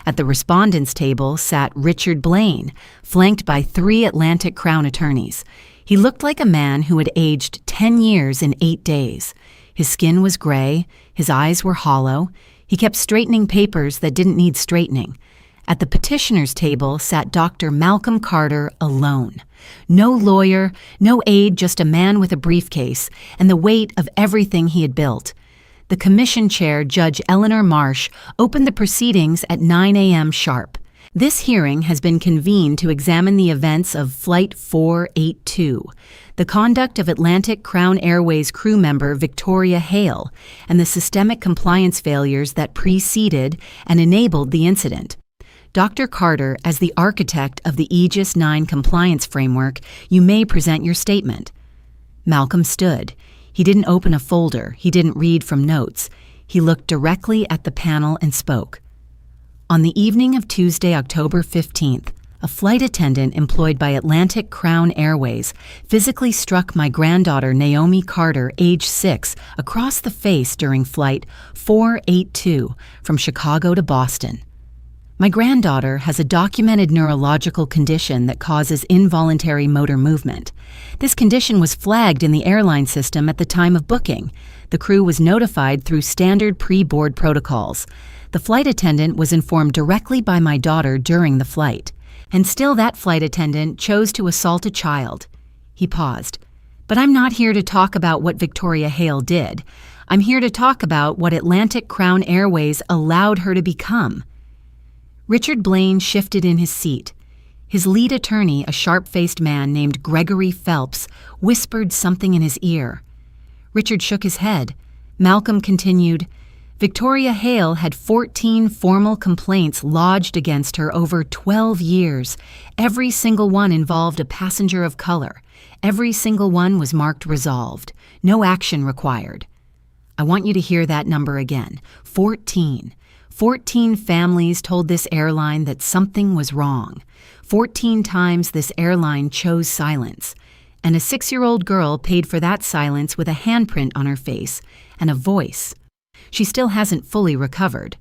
At the respondents' table sat Richard Blaine, flanked by 3 Atlantic Crown attorneys. He looked like a man who had aged 10 years in 8 days. His skin was gray, his eyes were hollow. He kept straightening papers that didn't need straightening. At the petitioner's table sat Dr. Malcolm Carter alone. No lawyer, no aide, just a man with a briefcase and the weight of everything he had built. The commission chair, Judge Eleanor Marsh, opened the proceedings at 9 a.m. sharp. This hearing has been convened to examine the events of Flight 482, the conduct of Atlantic Crown Airways crew member Victoria Hale, and the systemic compliance failures that preceded and enabled the incident. Dr. Carter, as the architect of the Aegis 9 compliance framework, you may present your statement. Malcolm stood. He didn't open a folder. He didn't read from notes. He looked directly at the panel and spoke. On the evening of Tuesday, October 15th, a flight attendant employed by Atlantic Crown Airways physically struck my granddaughter Naomi Carter, age 6, across the face during Flight 482 from Chicago to Boston. My granddaughter has a documented neurological condition that causes involuntary motor movement. This condition was flagged in the airline system at the time of booking. The crew was notified through standard pre-board protocols. The flight attendant was informed directly by my daughter during the flight. And still that flight attendant chose to assault a child. He paused. But I'm not here to talk about what Victoria Hale did. I'm here to talk about what Atlantic Crown Airways allowed her to become. Richard Blaine shifted in his seat. His lead attorney, a sharp-faced man named Gregory Phelps, whispered something in his ear. Richard shook his head. Malcolm continued, Victoria Hale had 14 formal complaints lodged against her over 12 years. Every single one involved a passenger of color. Every single one was marked resolved. No action required. I want you to hear that number again. 14. 14 families told this airline that something was wrong. 14 times this airline chose silence. And a 6-year-old girl paid for that silence with a handprint on her face and a voice. She still hasn't fully recovered.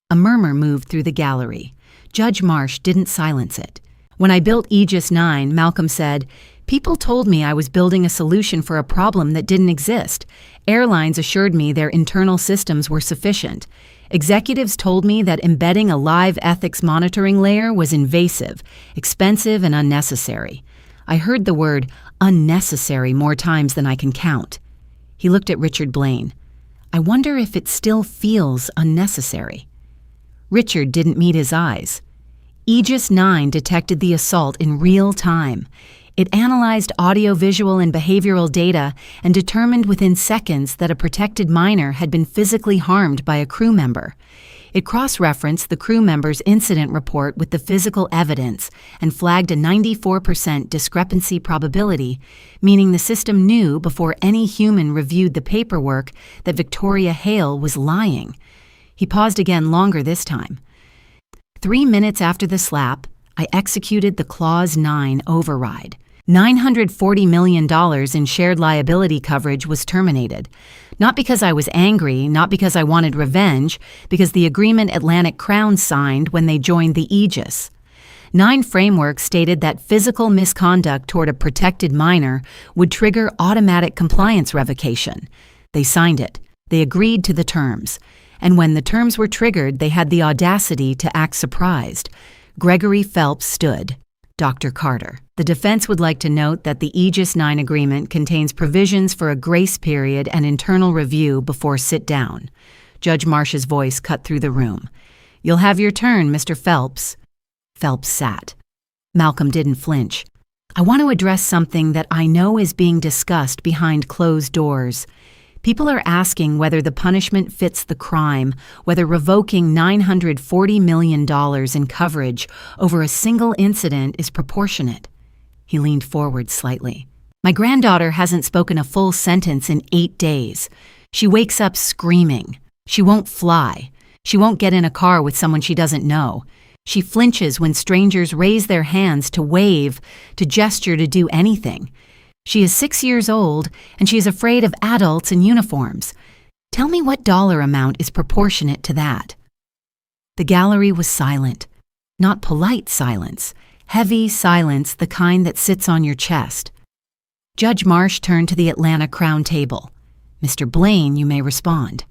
A murmur moved through the gallery. Judge Marsh didn't silence it. When I built Aegis 9, Malcolm said, people told me I was building a solution for a problem that didn't exist. Airlines assured me their internal systems were sufficient. Executives told me that embedding a live ethics monitoring layer was invasive, expensive, and unnecessary. I heard the word unnecessary more times than I can count. He looked at Richard Blaine. I wonder if it still feels unnecessary. Richard didn't meet his eyes. Aegis 9 detected the assault in real time. It analyzed audiovisual and behavioral data and determined within seconds that a protected minor had been physically harmed by a crew member. It cross-referenced the crew member's incident report with the physical evidence and flagged a 94% discrepancy probability, meaning the system knew before any human reviewed the paperwork that Victoria Hale was lying. He paused again longer this time. 3 minutes after the slap, I executed the Clause 9 override. $940 million in shared liability coverage was terminated. Not because I was angry, not because I wanted revenge, because the agreement Atlantic Crown signed when they joined the Aegis. 9 framework stated that physical misconduct toward a protected minor would trigger automatic compliance revocation. They signed it. They agreed to the terms. And when the terms were triggered, they had the audacity to act surprised. Gregory Phelps stood. Dr. Carter. The defense would like to note that the Aegis 9 agreement contains provisions for a grace period and internal review before sit down. Judge Marsh's voice cut through the room. You'll have your turn, Mr. Phelps. Phelps sat. Malcolm didn't flinch. I want to address something that I know is being discussed behind closed doors. People are asking whether the punishment fits the crime, whether revoking $940 million in coverage over a single incident is proportionate. He leaned forward slightly. My granddaughter hasn't spoken a full sentence in 8 days. She wakes up screaming. She won't fly. She won't get in a car with someone she doesn't know. She flinches when strangers raise their hands to wave, to gesture, to do anything. She is 6 years old, and she is afraid of adults in uniforms. Tell me what dollar amount is proportionate to that. The gallery was silent. Not polite silence. Heavy silence, the kind that sits on your chest. Judge Marsh turned to the Atlanta Crown table. Mr. Blaine, you may respond.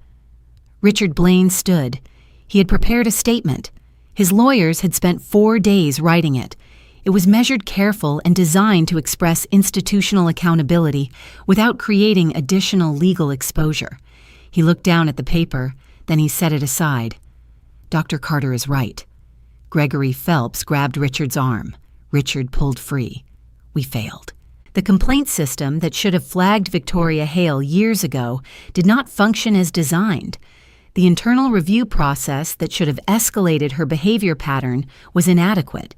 Richard Blaine stood. He had prepared a statement. His lawyers had spent 4 days writing it. It was measured careful and designed to express institutional accountability without creating additional legal exposure. He looked down at the paper, then he set it aside. Dr. Carter is right. Gregory Phelps grabbed Richard's arm. Richard pulled free. We failed. The complaint system that should have flagged Victoria Hale years ago did not function as designed. The internal review process that should have escalated her behavior pattern was inadequate.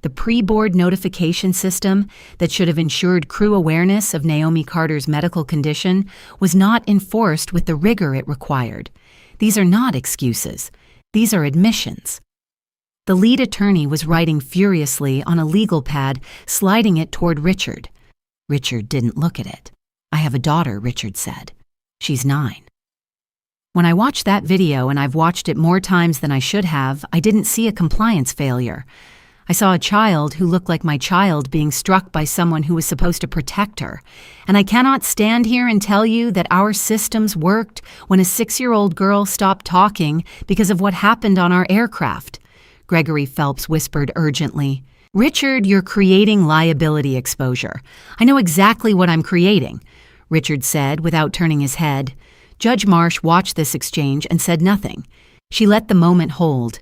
The pre-board notification system that should have ensured crew awareness of Naomi Carter's medical condition was not enforced with the rigor it required. These are not excuses. These are admissions. The lead attorney was writing furiously on a legal pad, sliding it toward Richard. Richard didn't look at it. I have a daughter, Richard said. She's 9. When I watched that video, and I've watched it more times than I should have, I didn't see a compliance failure. I saw a child who looked like my child being struck by someone who was supposed to protect her. And I cannot stand here and tell you that our systems worked when a 6-year-old girl stopped talking because of what happened on our aircraft. Gregory Phelps whispered urgently. Richard, you're creating liability exposure. I know exactly what I'm creating, Richard said without turning his head. Judge Marsh watched this exchange and said nothing. She let the moment hold.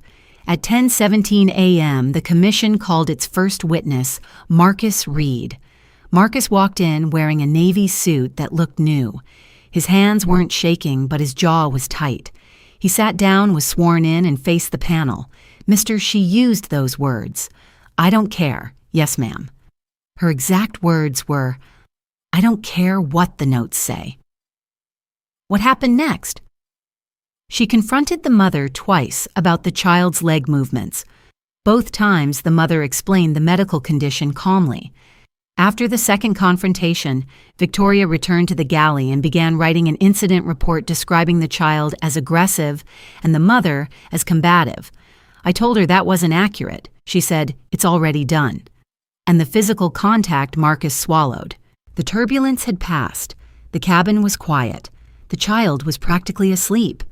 At 10:17 a.m., the commission called its first witness, Marcus Reed. Marcus walked in wearing a navy suit that looked new. His hands weren't shaking, but his jaw was tight. He sat down, was sworn in, and faced the panel. Mister, she used those words. I don't care. Yes, ma'am. Her exact words were, I don't care what the notes say. What happened next? She confronted the mother twice about the child's leg movements. Both times, the mother explained the medical condition calmly. After the second confrontation, Victoria returned to the galley and began writing an incident report describing the child as aggressive and the mother as combative. I told her that wasn't accurate. She said, it's already done. And the physical contact Marcus swallowed. The turbulence had passed. The cabin was quiet. The child was practically asleep.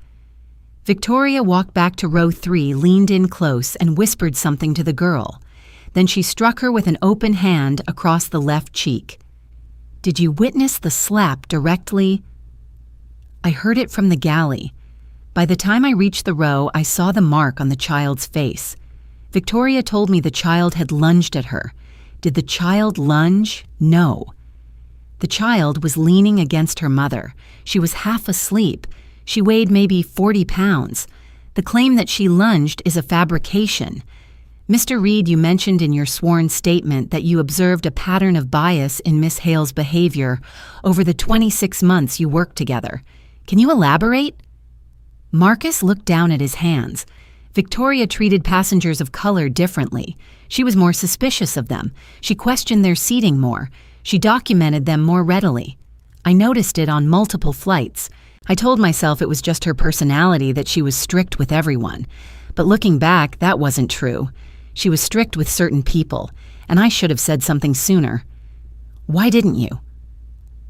Victoria walked back to row 3, leaned in close, and whispered something to the girl. Then she struck her with an open hand across the left cheek. Did you witness the slap directly? I heard it from the galley. By the time I reached the row, I saw the mark on the child's face. Victoria told me the child had lunged at her. Did the child lunge? No. The child was leaning against her mother. She was half asleep. She weighed maybe 40 pounds. The claim that she lunged is a fabrication. Mr. Reed, you mentioned in your sworn statement that you observed a pattern of bias in Miss Hale's behavior over the 26 months you worked together. Can you elaborate? Marcus looked down at his hands. Victoria treated passengers of color differently. She was more suspicious of them. She questioned their seating more. She documented them more readily. I noticed it on multiple flights. I told myself it was just her personality that she was strict with everyone. But looking back, that wasn't true. She was strict with certain people, and I should have said something sooner. Why didn't you?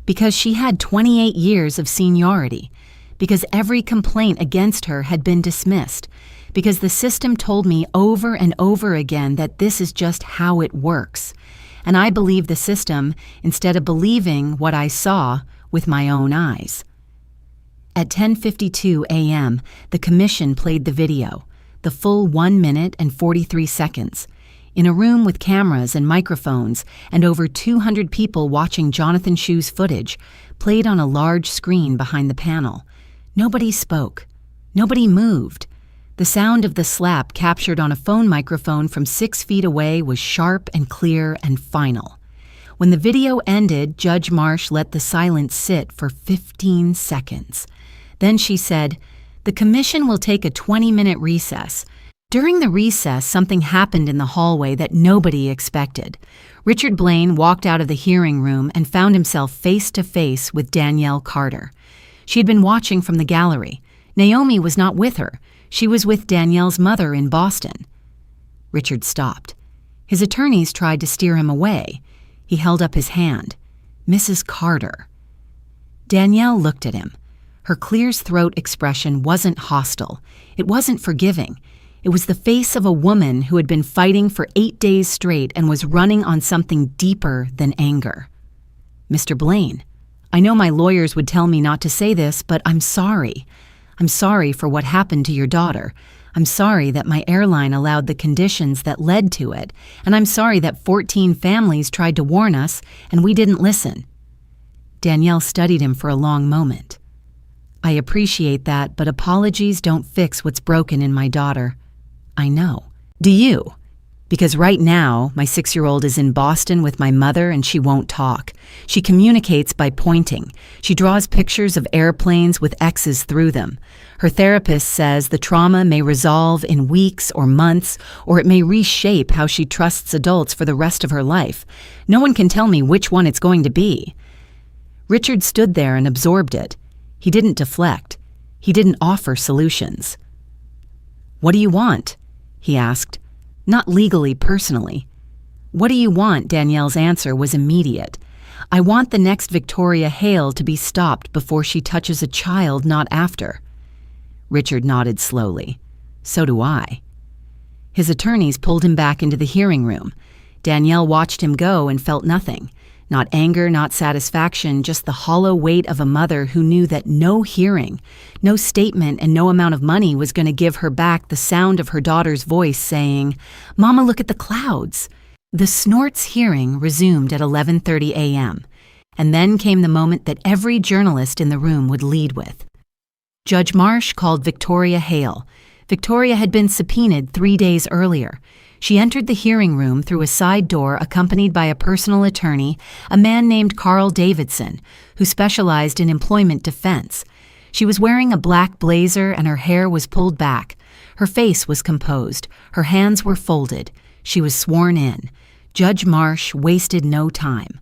Because she had 28 years of seniority. Because every complaint against her had been dismissed. Because the system told me over and over again that this is just how it works. And I believed the system instead of believing what I saw with my own eyes. At 10:52 a.m., the commission played the video, the full 1 minute and 43 seconds, in a room with cameras and microphones and over 200 people watching Jonathan Shu's footage, played on a large screen behind the panel. Nobody spoke. Nobody moved. The sound of the slap captured on a phone microphone from 6 feet away was sharp and clear and final. When the video ended, Judge Marsh let the silence sit for 15 seconds. Then she said, "The commission will take a 20-minute recess." During the recess, something happened in the hallway that nobody expected. Richard Blaine walked out of the hearing room and found himself face to face with Danielle Carter. She had been watching from the gallery. Naomi was not with her. She was with Danielle's mother in Boston. Richard stopped. His attorneys tried to steer him away. He held up his hand. Mrs. Carter. Danielle looked at him. Her clear throat expression wasn't hostile. It wasn't forgiving. It was the face of a woman who had been fighting for 8 days straight and was running on something deeper than anger. "Mr. Blaine, I know my lawyers would tell me not to say this, but I'm sorry. I'm sorry for what happened to your daughter. I'm sorry that my airline allowed the conditions that led to it, and I'm sorry that 14 families tried to warn us and we didn't listen." Danielle studied him for a long moment. "I appreciate that, but apologies don't fix what's broken in my daughter." "I know. Do you? Because right now, my 6-year-old is in Boston with my mother and she won't talk. She communicates by pointing. She draws pictures of airplanes with X's through them. Her therapist says the trauma may resolve in weeks or months, or it may reshape how she trusts adults for the rest of her life. No one can tell me which one it's going to be." Richard stood there and absorbed it. He didn't deflect. He didn't offer solutions. "What do you want?" he asked. Not legally, personally. "What do you want?" Danielle's answer was immediate. "I want the next Victoria Hale to be stopped before she touches a child, not after." Richard nodded slowly. "So do I." His attorneys pulled him back into the hearing room. Danielle watched him go and felt nothing. Not anger, not satisfaction, just the hollow weight of a mother who knew that no hearing, no statement, and no amount of money was going to give her back the sound of her daughter's voice saying, "Mama, look at the clouds." The Snorts hearing resumed at 11:30 a.m., and then came the moment that every journalist in the room would lead with. Judge Marsh called Victoria Hale. Victoria had been subpoenaed 3 days earlier. She entered the hearing room through a side door accompanied by a personal attorney, a man named Carl Davidson, who specialized in employment defense. She was wearing a black blazer and her hair was pulled back. Her face was composed. Her hands were folded. She was sworn in. Judge Marsh wasted no time.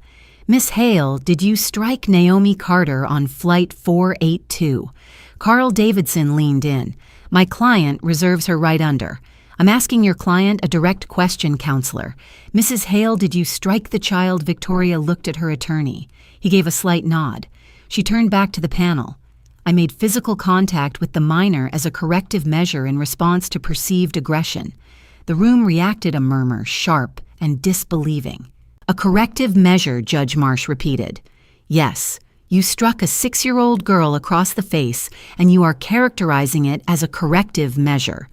"Miss Hale, did you strike Naomi Carter on Flight 482? Carl Davidson leaned in. "My client reserves her right under. I'm asking your client a direct question, counselor. Mrs. Hale, did you strike the child?" Victoria looked at her attorney. He gave a slight nod. She turned back to the panel. "I made physical contact with the minor as a corrective measure in response to perceived aggression." The room reacted a murmur, sharp and disbelieving. "A corrective measure," Judge Marsh repeated. "Yes, you struck a 6-year-old girl across the face, and you are characterizing it as a corrective measure.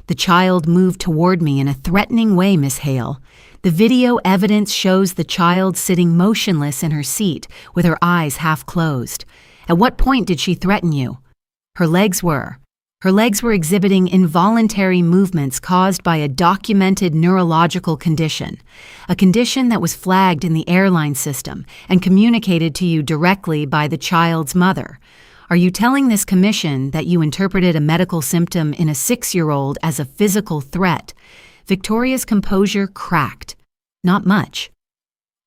The child moved toward me in a threatening way, Miss Hale. The video evidence shows the child sitting motionless in her seat with her eyes half closed. At what point did she threaten you?" Her legs were exhibiting involuntary movements caused by a documented neurological condition, a condition that was flagged in the airline system and communicated to you directly by the child's mother. Are you telling this commission that you interpreted a medical symptom in a 6-year-old as a physical threat?" Victoria's composure cracked. Not much.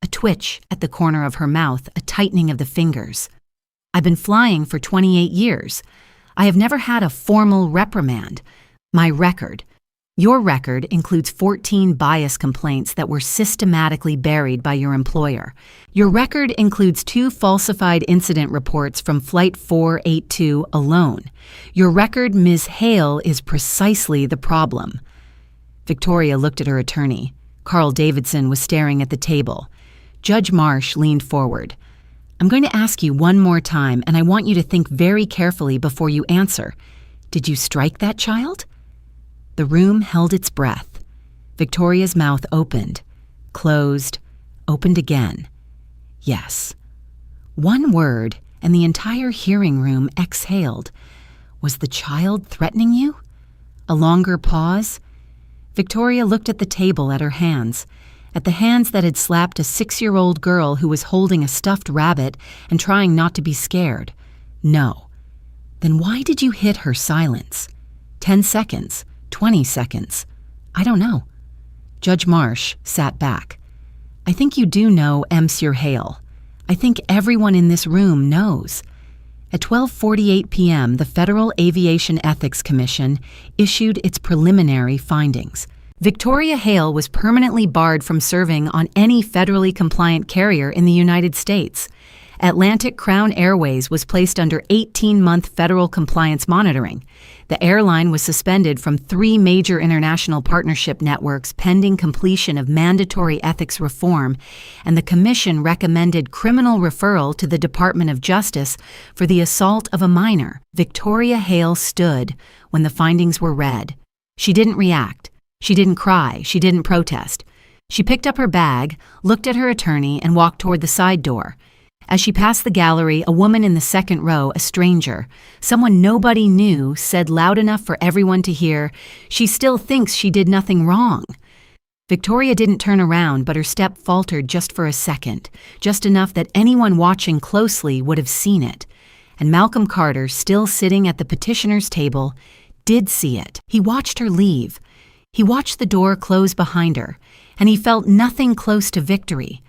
A twitch at the corner of her mouth, a tightening of the fingers. "I've been flying for 28 years. I have never had a formal reprimand. My record. Your record includes 14 bias complaints that were systematically buried by your employer. Your record includes 2 falsified incident reports from Flight 482 alone. Your record, Ms. Hale, is precisely the problem." Victoria looked at her attorney. Carl Davidson was staring at the table. Judge Marsh leaned forward. "I'm going to ask you one more time, and I want you to think very carefully before you answer. Did you strike that child?" The room held its breath. Victoria's mouth opened, closed, opened again. Yes. One word, and the entire hearing room exhaled. Was the child threatening you? A longer pause. Victoria looked at the table at her hands, at the hands that had slapped a 6-year-old girl who was holding a stuffed rabbit and trying not to be scared. No. Then why did you hit her silence? 10 seconds. 20 seconds. I don't know. Judge Marsh sat back. "I think you do know, Monsieur Hale. I think everyone in this room knows." At 12:48 p.m., the Federal Aviation Ethics Commission issued its preliminary findings. Victoria Hale was permanently barred from serving on any federally compliant carrier in the United States. Atlantic Crown Airways was placed under 18-month federal compliance monitoring. The airline was suspended from 3 major international partnership networks pending completion of mandatory ethics reform, and the Commission recommended criminal referral to the Department of Justice for the assault of a minor. Victoria Hale stood when the findings were read. She didn't react. She didn't cry. She didn't protest. She picked up her bag, looked at her attorney, and walked toward the side door. As she passed the gallery, a woman in the second row, a stranger, someone nobody knew, said loud enough for everyone to hear, "She still thinks she did nothing wrong." Victoria didn't turn around, but her step faltered just for a second, just enough that anyone watching closely would have seen it. And Malcolm Carter, still sitting at the petitioner's table, did see it. He watched her leave. He watched the door close behind her, and he felt nothing close to victory.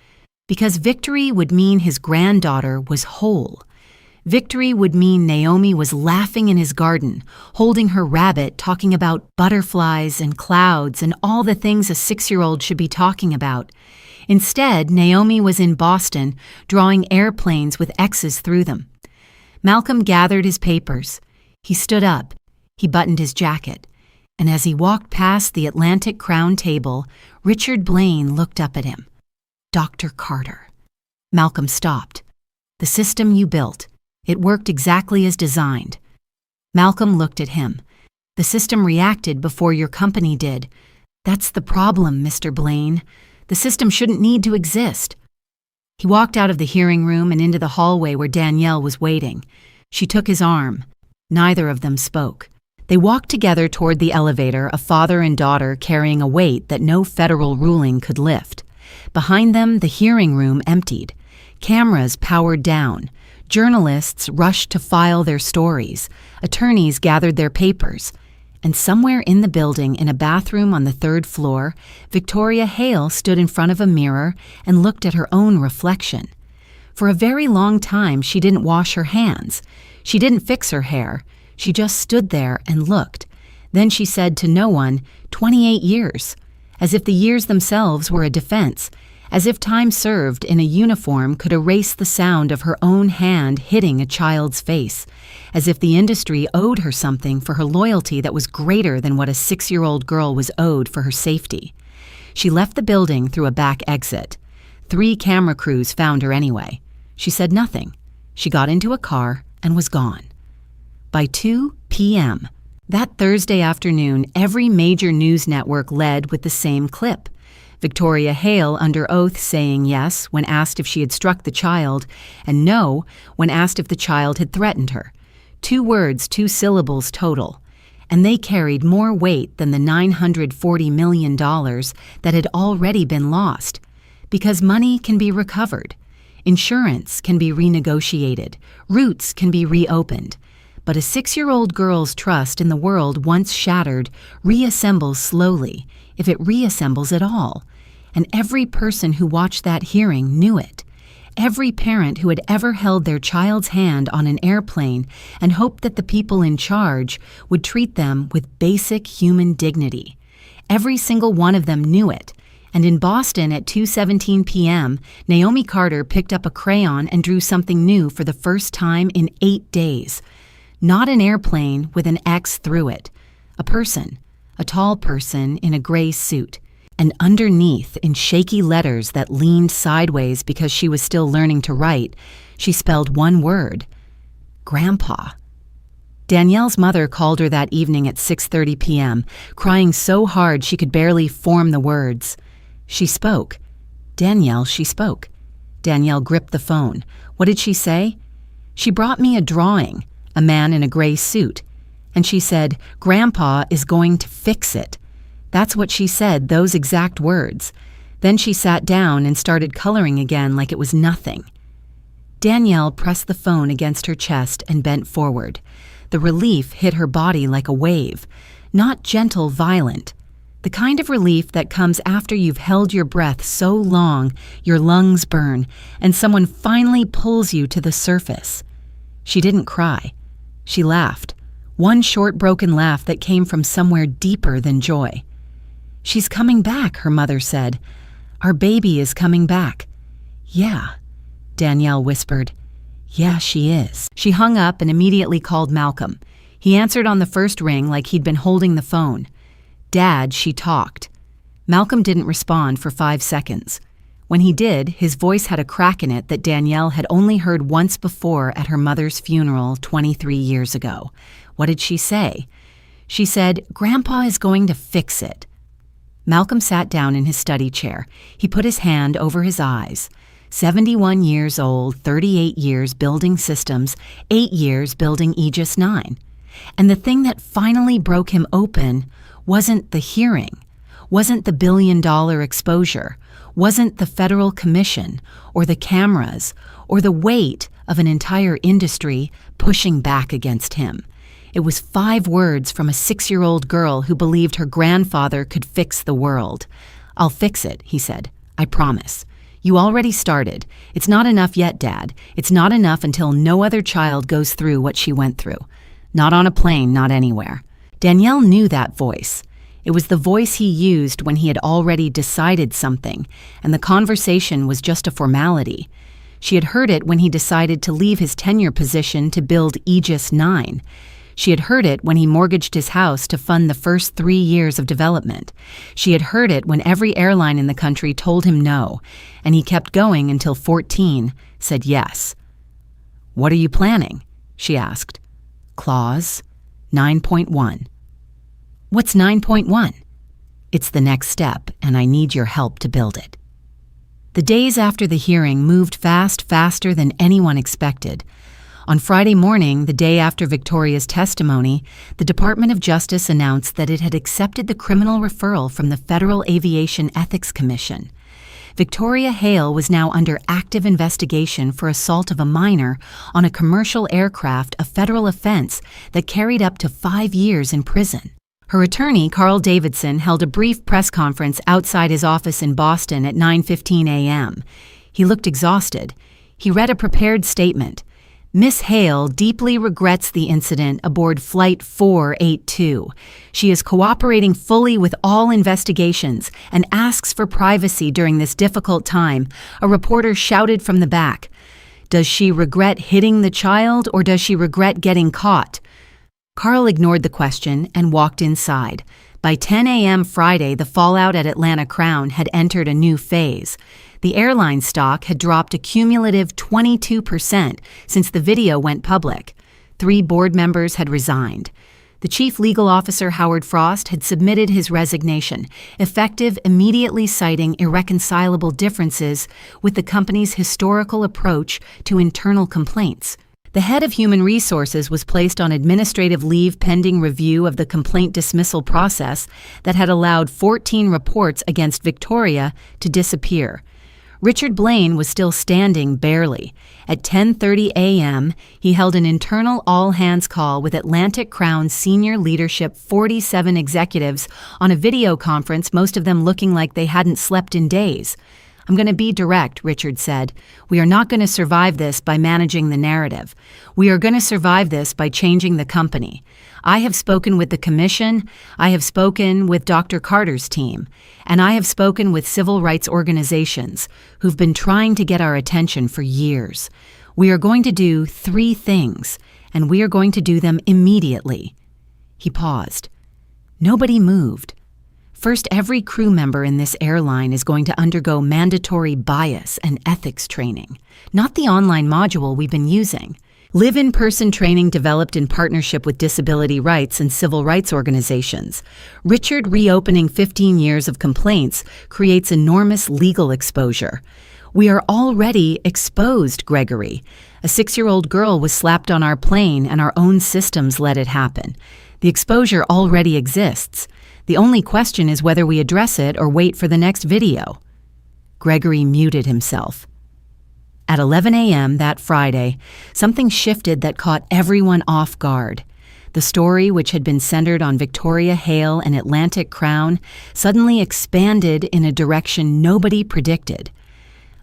Because victory would mean his granddaughter was whole. Victory would mean Naomi was laughing in his garden, holding her rabbit, talking about butterflies and clouds and all the things a 6-year-old should be talking about. Instead, Naomi was in Boston, drawing airplanes with X's through them. Malcolm gathered his papers. He stood up. He buttoned his jacket. And as he walked past the Atlantic Crown table, Richard Blaine looked up at him. Dr. Carter. Malcolm stopped. "The system you built, it worked exactly as designed." Malcolm looked at him. "The system reacted before your company did. That's the problem, Mr. Blaine. The system shouldn't need to exist." He walked out of the hearing room and into the hallway where Danielle was waiting. She took his arm. Neither of them spoke. They walked together toward the elevator, a father and daughter carrying a weight that no federal ruling could lift. Behind them, the hearing room emptied. Cameras powered down. Journalists rushed to file their stories. Attorneys gathered their papers. And somewhere in the building, in a bathroom on the 3rd floor, Victoria Hale stood in front of a mirror and looked at her own reflection. For a very long time, she didn't wash her hands. She didn't fix her hair. She just stood there and looked. Then she said to no one, 28 years. As if the years themselves were a defense, as if time served in a uniform could erase the sound of her own hand hitting a child's face, as if the industry owed her something for her loyalty that was greater than what a 6-year-old girl was owed for her safety. She left the building through a back exit. 3 camera crews found her anyway. She said nothing. She got into a car and was gone. By 2 p.m., that Thursday afternoon, every major news network led with the same clip. Victoria Hale under oath saying yes when asked if she had struck the child, and no when asked if the child had threatened her. 2 words, 2 syllables total. And they carried more weight than the $940 million that had already been lost. Because money can be recovered. Insurance can be renegotiated. Routes can be reopened. But a 6-year-old girl's trust in the world once shattered reassembles slowly, if it reassembles at all. And every person who watched that hearing knew it. Every parent who had ever held their child's hand on an airplane and hoped that the people in charge would treat them with basic human dignity. Every single one of them knew it. And in Boston at 2:17 p.m., Naomi Carter picked up a crayon and drew something new for the first time in 8 days. Not an airplane with an X through it. A person, a tall person in a gray suit. And underneath, in shaky letters that leaned sideways because she was still learning to write, she spelled one word: Grandpa. Danielle's mother called her that evening at 6:30 p.m., crying so hard she could barely form the words. She spoke. Danielle, she spoke. Danielle gripped the phone. What did she say? She brought me a drawing. A man in a gray suit. And she said, "Grandpa is going to fix it." That's what she said, those exact words. Then she sat down and started coloring again like it was nothing. Danielle pressed the phone against her chest and bent forward. The relief hit her body like a wave. Not gentle, violent. The kind of relief that comes after you've held your breath so long your lungs burn and someone finally pulls you to the surface. She didn't cry. She laughed, one short broken laugh that came from somewhere deeper than joy. "She's coming back," her mother said. "Our baby is coming back." "Yeah." Danielle whispered. Yeah, she is. She hung up and immediately called Malcolm. He answered on the first ring like he'd been holding the phone. Dad, she talked. Malcolm didn't respond for 5 seconds. When he did, his voice had a crack in it that Danielle had only heard once before at her mother's funeral 23 years ago. What did she say? She said, Grandpa is going to fix it. Malcolm sat down in his study chair. He put his hand over his eyes. 71 years old, 38 years building systems, 8 years building Aegis 9. And the thing that finally broke him open wasn't the hearing, wasn't the billion-dollar exposure, wasn't the federal commission or the cameras or the weight of an entire industry pushing back against him. It was 5 words from a 6-year-old girl who believed her grandfather could fix the world. I'll fix it, he said. I promise. You already started. It's not enough yet, Dad. It's not enough until no other child goes through what she went through. Not on a plane, not anywhere. Danielle knew that voice. It was the voice he used when he had already decided something, and the conversation was just a formality. She had heard it when he decided to leave his tenure position to build Aegis 9. She had heard it when he mortgaged his house to fund the first 3 years of development. She had heard it when every airline in the country told him no, and he kept going until 14 said yes. What are you planning? She asked. Clause 9.1. What's 9.1? It's the next step, and I need your help to build it. The days after the hearing moved faster than anyone expected. On Friday morning, the day after Victoria's testimony, the Department of Justice announced that it had accepted the criminal referral from the Federal Aviation Ethics Commission. Victoria Hale was now under active investigation for assault of a minor on a commercial aircraft, a federal offense that carried up to 5 years in prison. Her attorney, Carl Davidson, held a brief press conference outside his office in Boston at 9:15 a.m. He looked exhausted. He read a prepared statement. Miss Hale deeply regrets the incident aboard Flight 482. She is cooperating fully with all investigations and asks for privacy during this difficult time, a reporter shouted from the back. Does she regret hitting the child or does she regret getting caught? Carl ignored the question and walked inside. By 10 a.m. Friday, the fallout at Atlanta Crown had entered a new phase. The airline stock had dropped a cumulative 22% since the video went public. 3 board members had resigned. The chief legal officer, Howard Frost, had submitted his resignation, effective immediately citing irreconcilable differences with the company's historical approach to internal complaints. The head of human resources was placed on administrative leave pending review of the complaint dismissal process that had allowed 14 reports against Victoria to disappear. Richard Blaine was still standing barely. At 10:30 a.m., he held an internal all-hands call with Atlantic Crown's senior leadership 47 executives on a video conference, most of them looking like they hadn't slept in days. I'm going to be direct, Richard said. We are not going to survive this by managing the narrative. We are going to survive this by changing the company. I have spoken with the commission, I have spoken with Dr. Carter's team, and I have spoken with civil rights organizations who've been trying to get our attention for years. We are going to do 3 things, and we are going to do them immediately. He paused. Nobody moved. First, every crew member in this airline is going to undergo mandatory bias and ethics training, not the online module we've been using. Live-in-person training developed in partnership with disability rights and civil rights organizations. Richard reopening 15 years of complaints creates enormous legal exposure. We are already exposed, Gregory. A 6-year-old girl was slapped on our plane and our own systems let it happen. The exposure already exists. The only question is whether we address it or wait for the next video. Gregory muted himself. At 11 a.m. that Friday, something shifted that caught everyone off guard. The story, which had been centered on Victoria Hale and Atlantic Crown, suddenly expanded in a direction nobody predicted.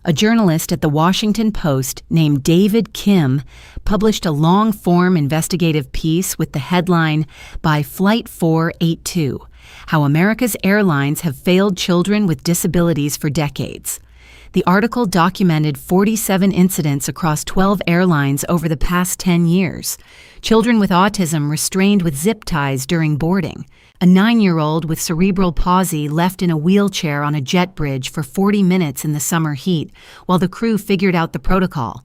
A journalist at the Washington Post named David Kim published a long-form investigative piece with the headline, By Flight 482, How America's Airlines Have Failed Children with Disabilities for Decades. The article documented 47 incidents across 12 airlines over the past 10 years. Children with autism restrained with zip ties during boarding. A 9-year-old with cerebral palsy left in a wheelchair on a jet bridge for 40 minutes in the summer heat while the crew figured out the protocol.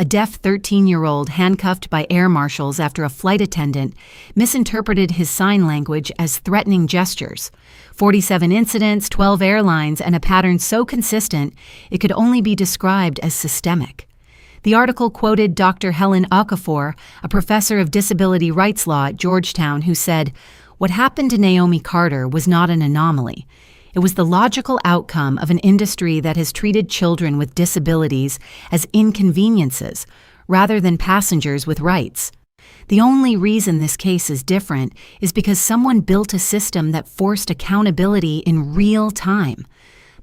A deaf 13-year-old handcuffed by air marshals after a flight attendant misinterpreted his sign language as threatening gestures. 47 incidents, 12 airlines, and a pattern so consistent it could only be described as systemic. The article quoted Dr. Helen Okafor, a professor of disability rights law at Georgetown, who said, "What happened to Naomi Carter was not an anomaly. It was the logical outcome of an industry that has treated children with disabilities as inconveniences rather than passengers with rights. The only reason this case is different is because someone built a system that forced accountability in real time."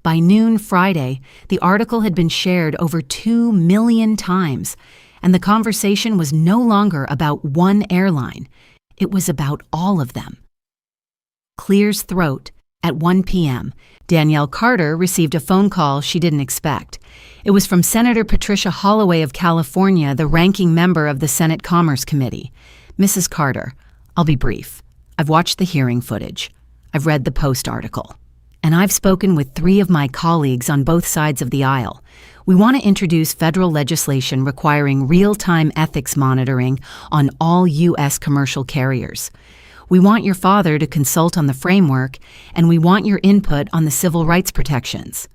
By noon Friday, the article had been shared over 2 million times, and the conversation was no longer about one airline. It was about all of them. Clears throat. At 1 p.m., Danielle Carter received a phone call she didn't expect. It was from Senator Patricia Holloway of California, the ranking member of the Senate Commerce Committee. "Mrs. Carter, I'll be brief. I've watched the hearing footage. I've read the Post article. And I've spoken with 3 of my colleagues on both sides of the aisle. We want to introduce federal legislation requiring real-time ethics monitoring on all U.S. commercial carriers. We want your father to consult on the framework, and we want your input on the civil rights protections."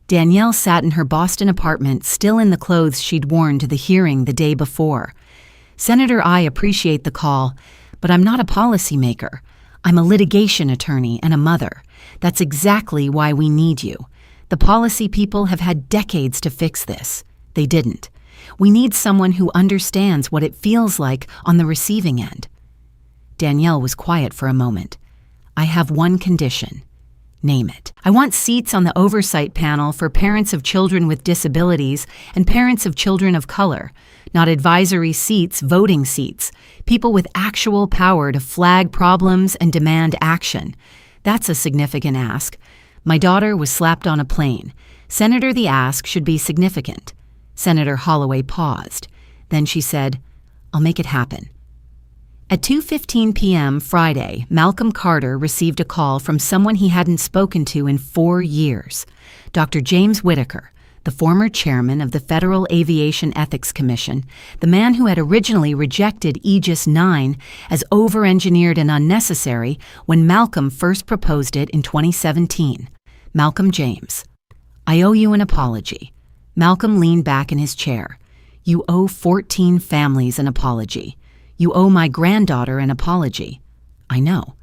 Danielle sat in her Boston apartment, still in the clothes she'd worn to the hearing the day before. "Senator, I appreciate the call, but I'm not a policymaker. I'm a litigation attorney and a mother. That's exactly why we need you. The policy people have had decades to fix this. They didn't. We need someone who understands what it feels like on the receiving end." Danielle was quiet for a moment. "I have one condition." "Name it." "I want seats on the oversight panel for parents of children with disabilities and parents of children of color. Not advisory seats, voting seats. People with actual power to flag problems and demand action. That's a significant ask. My daughter was slapped on a plane. Senator, the ask should be significant." Senator Holloway paused. Then she said, "I'll make it happen." At 2:15 p.m. Friday, Malcolm Carter received a call from someone he hadn't spoken to in 4 years. Dr. James Whitaker, the former chairman of the Federal Aviation Ethics Commission, the man who had originally rejected Aegis 9 as over-engineered and unnecessary when Malcolm first proposed it in 2017. Malcolm James. "I owe you an apology." Malcolm leaned back in his chair. "You owe 14 families an apology. You owe my granddaughter an apology." "I know.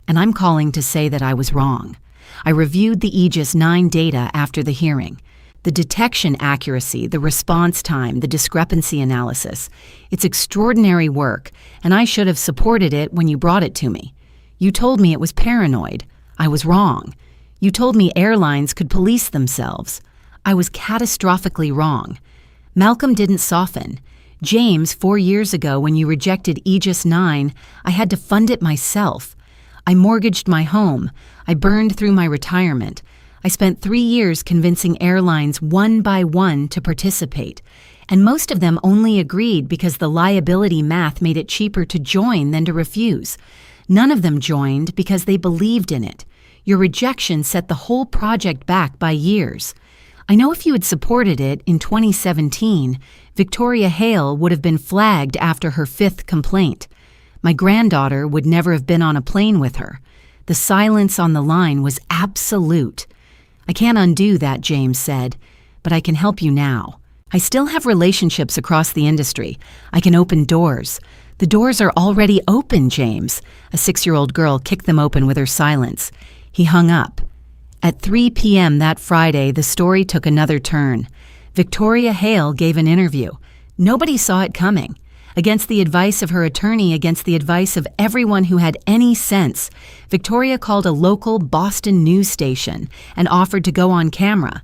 And I'm calling to say that I was wrong. I reviewed the Aegis 9 data after the hearing. The detection accuracy, the response time, the discrepancy analysis. It's extraordinary work, and I should have supported it when you brought it to me. You told me it was paranoid. I was wrong. You told me airlines could police themselves. I was catastrophically wrong." Malcolm didn't soften. "James, 4 years ago when you rejected Aegis 9, I had to fund it myself. I mortgaged my home. I burned through my retirement. I spent 3 years convincing airlines one by one to participate. And most of them only agreed because the liability math made it cheaper to join than to refuse. None of them joined because they believed in it. Your rejection set the whole project back by years. I know if you had supported it in 2017, Victoria Hale would have been flagged after her 5th complaint. My granddaughter would never have been on a plane with her. The silence on the line was absolute. "I can't undo that," James said, "but I can help you now. I still have relationships across the industry. I can open doors. The doors are already open, James." A 6-year-old girl kicked them open with her silence. He hung up. At 3 p.m. that Friday, the story took another turn. Victoria Hale gave an interview. Nobody saw it coming. Against the advice of her attorney, against the advice of everyone who had any sense, Victoria called a local Boston news station and offered to go on camera.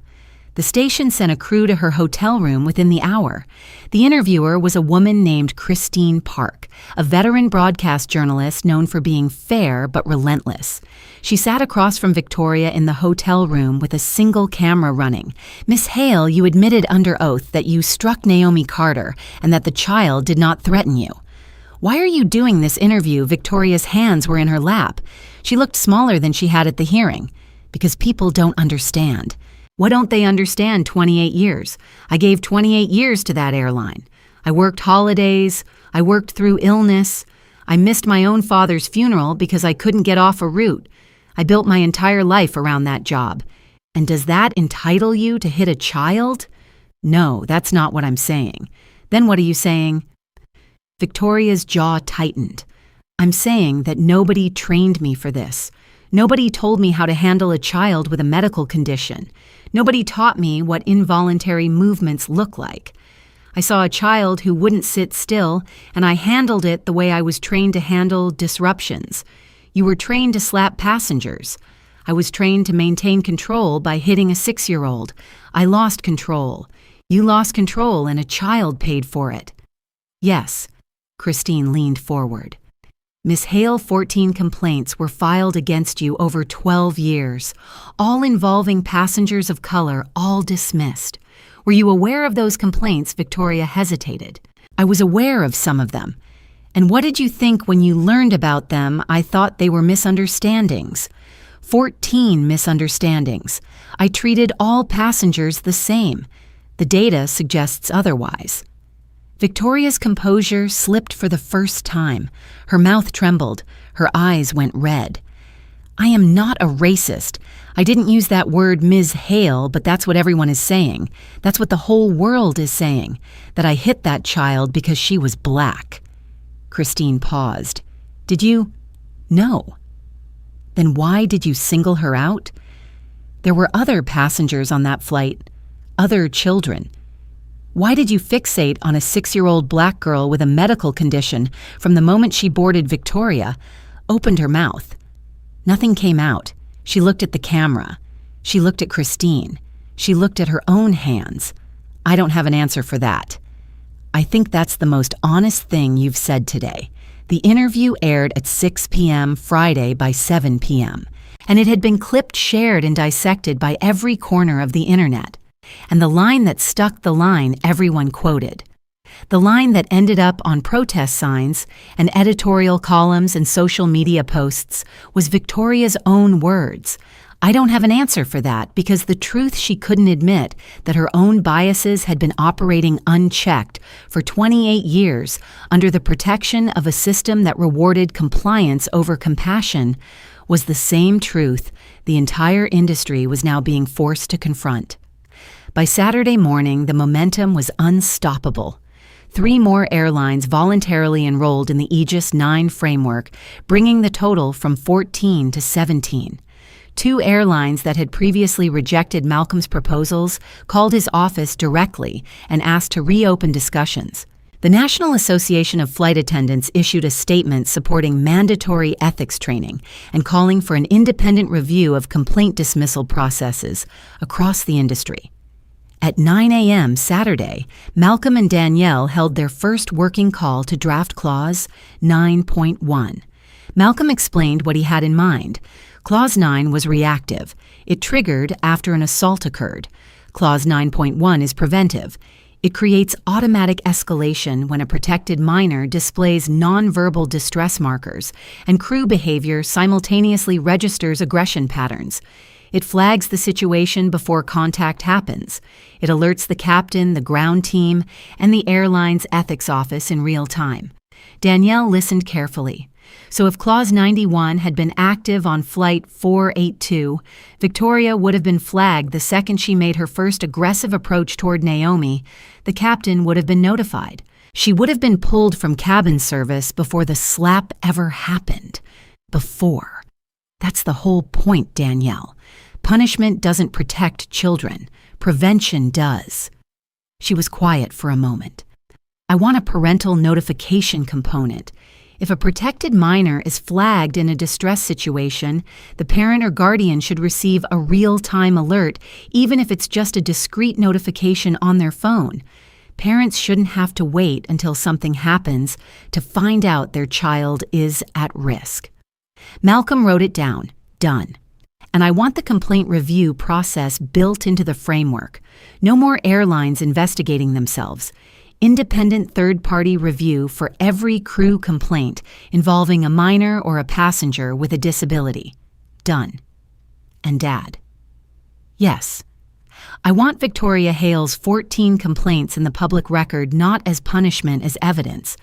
The station sent a crew to her hotel room within the hour. The interviewer was a woman named Christine Park, a veteran broadcast journalist known for being fair but relentless. She sat across from Victoria in the hotel room with a single camera running. "Miss Hale, you admitted under oath that you struck Naomi Carter and that the child did not threaten you. Why are you doing this interview?" Victoria's hands were in her lap. She looked smaller than she had at the hearing. "Because people don't understand." "What don't they understand 28 years? I gave 28 years to that airline. I worked holidays. I worked through illness. I missed my own father's funeral because I couldn't get off a route. I built my entire life around that job. And does that entitle you to hit a child?" "No, that's not what I'm saying." "Then what are you saying?" Victoria's jaw tightened. "I'm saying that nobody trained me for this. Nobody told me how to handle a child with a medical condition. Nobody taught me what involuntary movements look like. I saw a child who wouldn't sit still, and I handled it the way I was trained to handle disruptions. You were trained to slap passengers. I was trained to maintain control by hitting a 6-year-old. I lost control. You lost control, and a child paid for it." "Yes." Christine leaned forward. "Miss Hale, 14 complaints were filed against you over 12 years, all involving passengers of color, all dismissed. Were you aware of those complaints?" Victoria hesitated. "I was aware of some of them. And what did you think when you learned about them?" "I thought they were misunderstandings." 14 misunderstandings. I treated all passengers the same. The data suggests otherwise." Victoria's composure slipped for the first time. Her mouth trembled. Her eyes went red. "I am not a racist. I didn't use that word, Ms. Hale, but that's what everyone is saying. That's what the whole world is saying, that I hit that child because she was black." Christine paused. "Did you?" "No." "Then why did you single her out?" "There were other passengers on that flight, other children. Why did you fixate on a 6-year-old black girl with a medical condition from the moment she boarded Victoria?" Opened her mouth. Nothing came out. She looked at the camera. She looked at Christine. She looked at her own hands. "I don't have an answer for that." "I think that's the most honest thing you've said today." The interview aired at 6 p.m. Friday by 7 p.m., and it had been clipped, shared, and dissected by every corner of the internet. And the line that stuck the line everyone quoted. The line that ended up on protest signs and editorial columns and social media posts was Victoria's own words. "I don't have an answer for that," because the truth she couldn't admit, that her own biases had been operating unchecked for 28 years under the protection of a system that rewarded compliance over compassion, was the same truth the entire industry was now being forced to confront. By Saturday morning, the momentum was unstoppable. 3 more airlines voluntarily enrolled in the Aegis 9 framework, bringing the total from 14 to 17. 2 airlines that had previously rejected Malcolm's proposals called his office directly and asked to reopen discussions. The National Association of Flight Attendants issued a statement supporting mandatory ethics training and calling for an independent review of complaint dismissal processes across the industry. At 9 a.m. Saturday, Malcolm and Danielle held their first working call to draft Clause 9.1. Malcolm explained what he had in mind. Clause 9 was reactive. It triggered after an assault occurred. Clause 9.1 is preventive. It creates automatic escalation when a protected minor displays nonverbal distress markers, and crew behavior simultaneously registers aggression patterns. It flags the situation before contact happens. It alerts the captain, the ground team, and the airline's ethics office in real time. Danielle listened carefully. So if Clause 91 had been active on Flight 482, Victoria would have been flagged the second she made her first aggressive approach toward Naomi. The captain would have been notified. She would have been pulled from cabin service before the slap ever happened. Before. That's the whole point, Danielle. Punishment doesn't protect children. Prevention does. She was quiet for a moment. I want a parental notification component. If a protected minor is flagged in a distress situation, the parent or guardian should receive a real-time alert, even if it's just a discreet notification on their phone. Parents shouldn't have to wait until something happens to find out their child is at risk. Malcolm wrote it down. Done. And I want the complaint review process built into the framework. No more airlines investigating themselves. Independent third-party review for every crew complaint involving a minor or a passenger with a disability. Done. And Dad. Yes. I want Victoria Hale's 14 complaints in the public record not as punishment as evidence,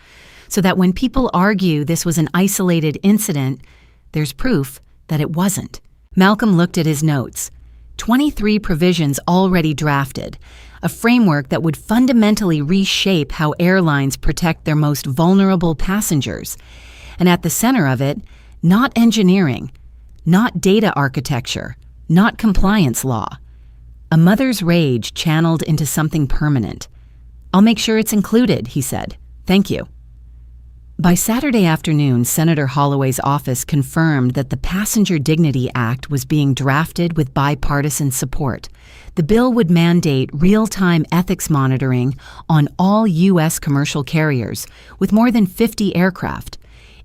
so that when people argue this was an isolated incident, there's proof that it wasn't. Malcolm looked at his notes. 23 provisions already drafted, a framework that would fundamentally reshape how airlines protect their most vulnerable passengers. And at the center of it, not engineering, not data architecture, not compliance law. A mother's rage channeled into something permanent. I'll make sure it's included, he said. Thank you. By Saturday afternoon, Senator Holloway's office confirmed that the Passenger Dignity Act was being drafted with bipartisan support. The bill would mandate real-time ethics monitoring on all U.S. commercial carriers with more than 50 aircraft.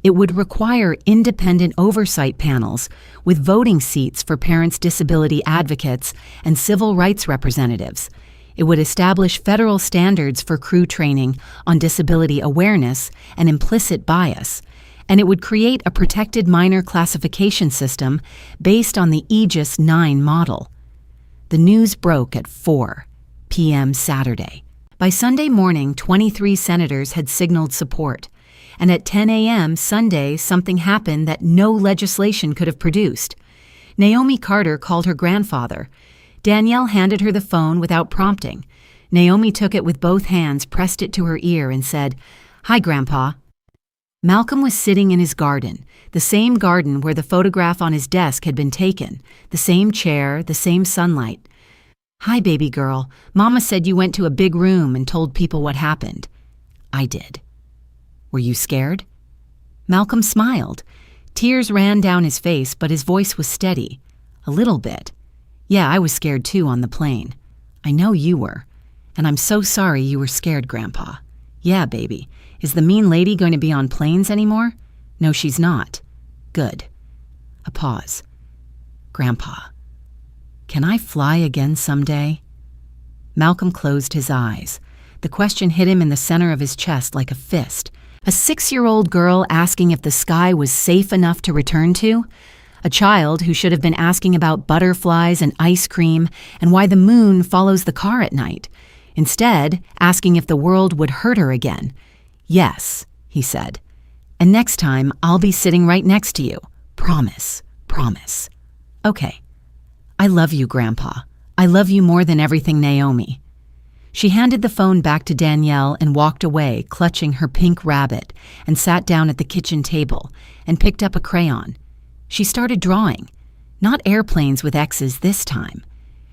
It would require independent oversight panels with voting seats for parents' disability advocates and civil rights representatives. It would establish federal standards for crew training on disability awareness and implicit bias, and it would create a protected minor classification system based on the Aegis 9 model. The news broke at 4 p.m. Saturday. By Sunday morning, 23 senators had signaled support, and at 10 a.m. Sunday, something happened that no legislation could have produced. Naomi Carter called her grandfather. Danielle handed her the phone without prompting. Naomi took it with both hands, pressed it to her ear, and said, "Hi, Grandpa." Malcolm was sitting in his garden, the same garden where the photograph on his desk had been taken, the same chair, the same sunlight. "Hi, baby girl. Mama said you went to a big room and told people what happened." "I did." "Were you scared?" Malcolm smiled. Tears ran down his face, but his voice was steady. "A little bit. Yeah, I was scared too on the plane. I know you were. And I'm so sorry you were scared, Grandpa." "Yeah, baby. Is the mean lady going to be on planes anymore?" "No, she's not." "Good." A pause. "Grandpa, can I fly again someday?" Malcolm closed his eyes. The question hit him in the center of his chest like a fist. A 6-year-old girl asking if the sky was safe enough to return to? A child who should have been asking about butterflies and ice cream and why the moon follows the car at night. Instead, asking if the world would hurt her again. "Yes," he said. "And next time, I'll be sitting right next to you. Promise, promise." "Okay. I love you, Grandpa. I love you more than everything, Naomi." She handed the phone back to Danielle and walked away, clutching her pink rabbit, and sat down at the kitchen table and picked up a crayon. She started drawing. Not airplanes with X's this time.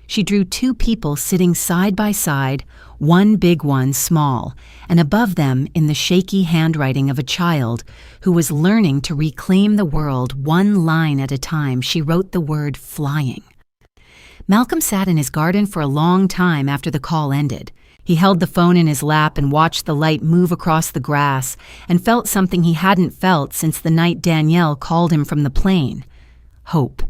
She drew 2 people sitting side by side, one big, one small, and above them, in the shaky handwriting of a child who was learning to reclaim the world one line at a time, she wrote the word flying. Malcolm sat in his garden for a long time after the call ended. He held the phone in his lap and watched the light move across the grass and felt something he hadn't felt since the night Danielle called him from the plane. Hope.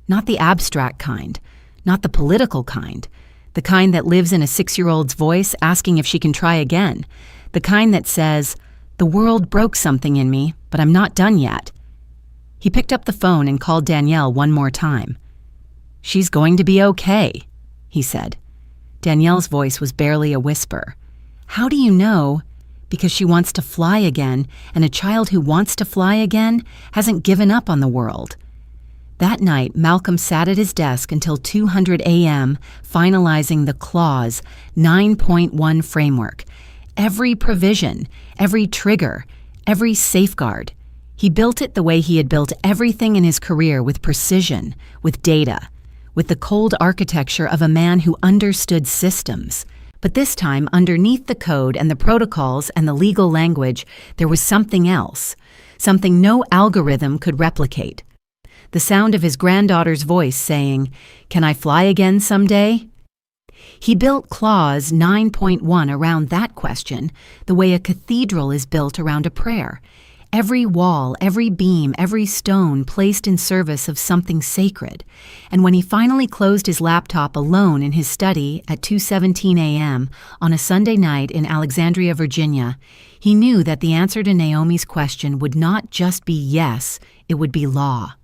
Not the abstract kind, not the political kind, the kind that lives in a 6-year-old's voice asking if she can try again, the kind that says, "The world broke something in me, but I'm not done yet." He picked up the phone and called Danielle one more time. "She's going to be okay," he said. Danielle's voice was barely a whisper. "How do you know?" "Because she wants to fly again, and a child who wants to fly again hasn't given up on the world." That night, Malcolm sat at his desk until 200 a.m., finalizing the clause 9.1 framework. Every provision, every trigger, every safeguard. He built it the way he had built everything in his career, with precision, with data, with the cold architecture of a man who understood systems, But this time, underneath the code and the protocols and the legal language, there was something else, something no algorithm could replicate. The sound of his granddaughter's voice saying, "Can I fly again someday?" He built Clause 9.1 around that question, the way a cathedral is built around a prayer. Every wall, every beam, every stone placed in service of something sacred. And when he finally closed his laptop alone in his study at 2:17 a.m. on a Sunday night in Alexandria, Virginia, he knew that the answer to Naomi's question would not just be yes, it would be law.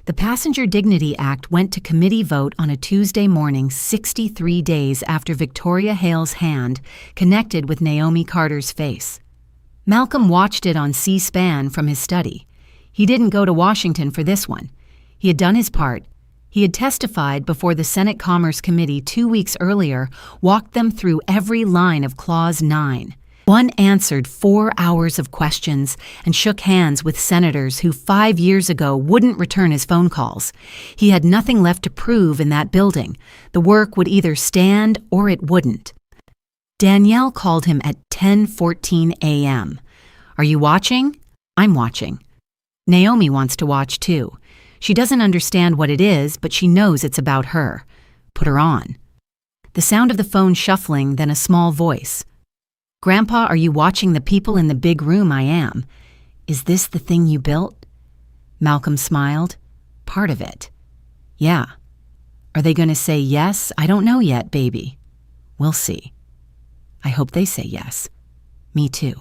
The Passenger Dignity Act went to committee vote on a Tuesday morning 63 days after Victoria Hale's hand connected with Naomi Carter's face. Malcolm watched it on C-SPAN from his study. He didn't go to Washington for this one. He had done his part. He had testified before the Senate Commerce Committee 2 weeks earlier, walked them through every line of Clause 9. One answered 4 hours of questions and shook hands with senators who 5 years ago wouldn't return his phone calls. He had nothing left to prove in that building. The work would either stand or it wouldn't. Danielle called him at 10:14 a.m. "Are you watching?" "I'm watching." Naomi wants to watch too. She doesn't understand what it is, but she knows it's about her. Put her on. The sound of the phone shuffling, then a small voice. "Grandpa, are you watching the people in the big room?" "I am." "Is this the thing you built?" Malcolm smiled. "Part of it." "Yeah." "Are they going to say yes?" "I don't know yet, baby." "We'll see." "I hope they say yes." "Me too."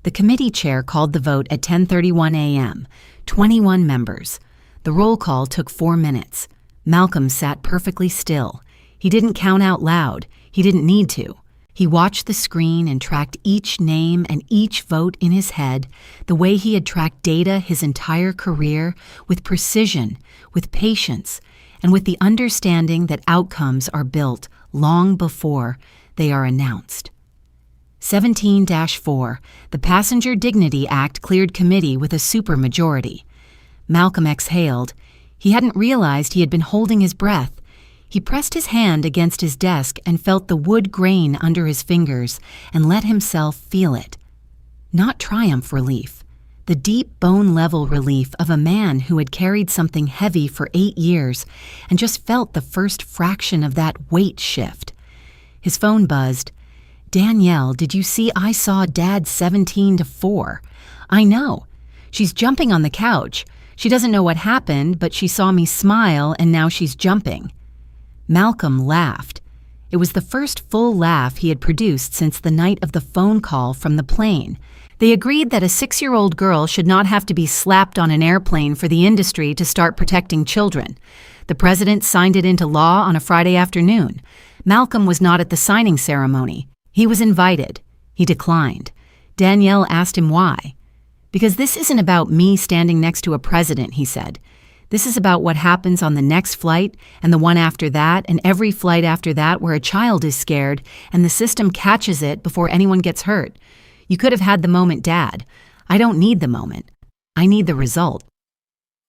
The committee chair called the vote at 10:31 a.m., 21 members. The roll call took 4 minutes. Malcolm sat perfectly still. He didn't count out loud. He didn't need to. He watched the screen and tracked each name and each vote in his head, the way he had tracked data his entire career, with precision, with patience, and with the understanding that outcomes are built long before they are announced. 17-4, the Passenger Dignity Act cleared committee with a supermajority. Malcolm exhaled. He hadn't realized he had been holding his breath. He pressed his hand against his desk and felt the wood grain under his fingers and let himself feel it. Not triumph relief, the deep bone-level relief of a man who had carried something heavy for 8 years and just felt the first fraction of that weight shift. His phone buzzed. "Danielle, did you see I saw Dad 17-4? "I know. She's jumping on the couch. She doesn't know what happened, but she saw me smile and now she's jumping." Malcolm laughed. It was the first full laugh he had produced since the night of the phone call from the plane. They agreed that a 6-year-old girl should not have to be slapped on an airplane for the industry to start protecting children. The president signed it into law on a Friday afternoon. Malcolm was not at the signing ceremony. He was invited. He declined. Danielle asked him why. "Because this isn't about me standing next to a president," he said. "This is about what happens on the next flight and the one after that and every flight after that where a child is scared and the system catches it before anyone gets hurt. You could have had the moment, Dad. I don't need the moment. I need the result."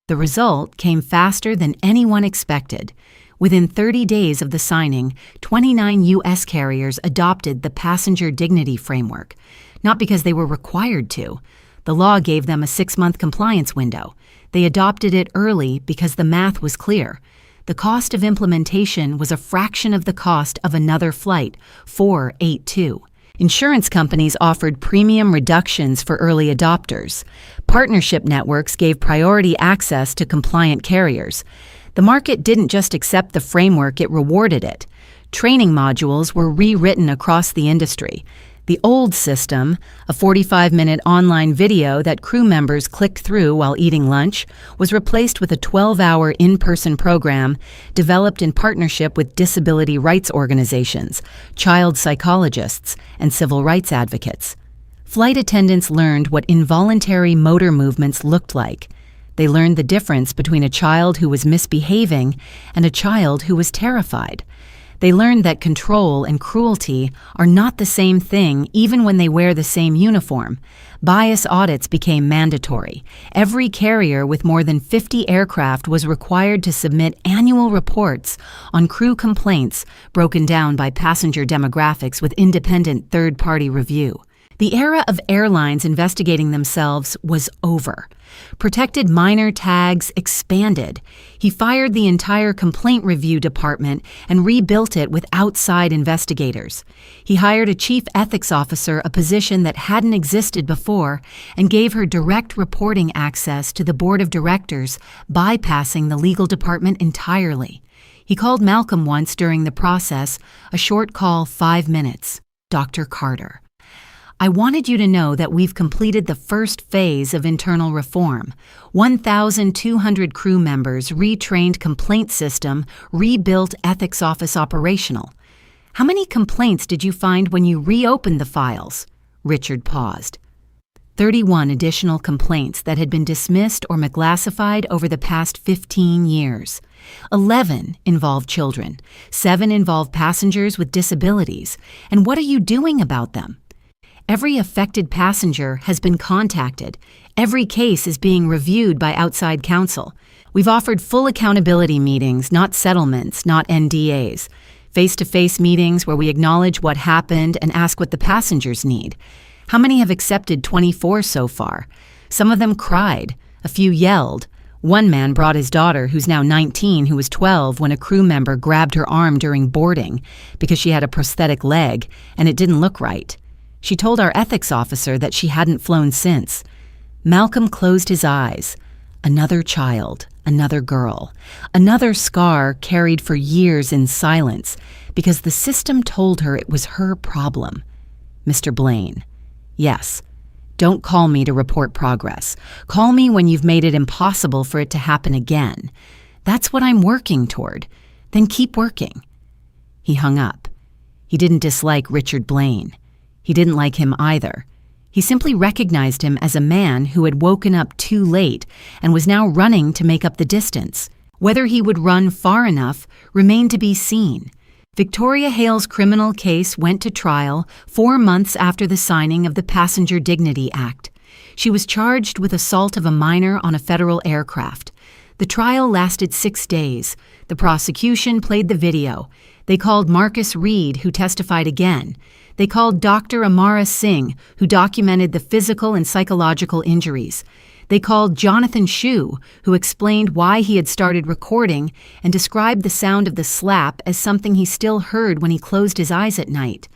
The result came faster than anyone expected. Within 30 days of the signing, 29 U.S. carriers adopted the Passenger Dignity Framework, not because they were required to. The law gave them a 6-month compliance window. They adopted it early because the math was clear. The cost of implementation was a fraction of the cost of another flight, 482. Insurance companies offered premium reductions for early adopters. Partnership networks gave priority access to compliant carriers. The market didn't just accept the framework, it rewarded it. Training modules were rewritten across the industry. The old system, a 45-minute online video that crew members clicked through while eating lunch, was replaced with a 12-hour in-person program developed in partnership with disability rights organizations, child psychologists, and civil rights advocates. Flight attendants learned what involuntary motor movements looked like. They learned the difference between a child who was misbehaving and a child who was terrified. They learned that control and cruelty are not the same thing even when they wear the same uniform. Bias audits became mandatory. Every carrier with more than 50 aircraft was required to submit annual reports on crew complaints broken down by passenger demographics with independent third-party review. The era of airlines investigating themselves was over. Protected minor tags expanded. He fired the entire complaint review department and rebuilt it with outside investigators. He hired a chief ethics officer, a position that hadn't existed before, and gave her direct reporting access to the board of directors, bypassing the legal department entirely. He called Malcolm once during the process, a short call, 5 minutes. Dr. Carter. I wanted you to know that we've completed the first phase of internal reform. 1,200 crew members, retrained complaint system, rebuilt ethics office operational. How many complaints did you find when you reopened the files? Richard paused. 31 additional complaints that had been dismissed or misclassified over the past 15 years. 11 involved children. 7 involved passengers with disabilities. And what are you doing about them? Every affected passenger has been contacted. Every case is being reviewed by outside counsel. We've offered full accountability meetings, not settlements, not NDAs. Face-to-face meetings where we acknowledge what happened and ask what the passengers need. How many have accepted 24 so far? Some of them cried. A few yelled. One man brought his daughter, who's now 19, who was 12 when a crew member grabbed her arm during boarding because she had a prosthetic leg and it didn't look right. She told our ethics officer that she hadn't flown since. Malcolm closed his eyes. Another child, another girl, another scar carried for years in silence because the system told her it was her problem. Mr. Blaine. Yes. Don't call me to report progress. Call me when you've made it impossible for it to happen again. That's what I'm working toward. Then keep working. He hung up. He didn't dislike Richard Blaine. He didn't like him either. He simply recognized him as a man who had woken up too late and was now running to make up the distance. Whether he would run far enough remained to be seen. Victoria Hale's criminal case went to trial 4 months after the signing of the Passenger Dignity Act. She was charged with assault of a minor on a federal aircraft. The trial lasted 6 days. The prosecution played the video. They called Marcus Reed, who testified again. They called Dr. Amara Singh, who documented the physical and psychological injuries. They called Jonathan Shue, who explained why he had started recording and described the sound of the slap as something he still heard when he closed his eyes at night.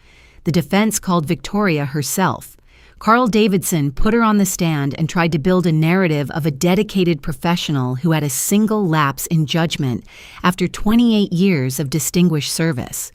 The defense called Victoria herself. Carl Davidson put her on the stand and tried to build a narrative of a dedicated professional who had a single lapse in judgment after 28 years of distinguished service.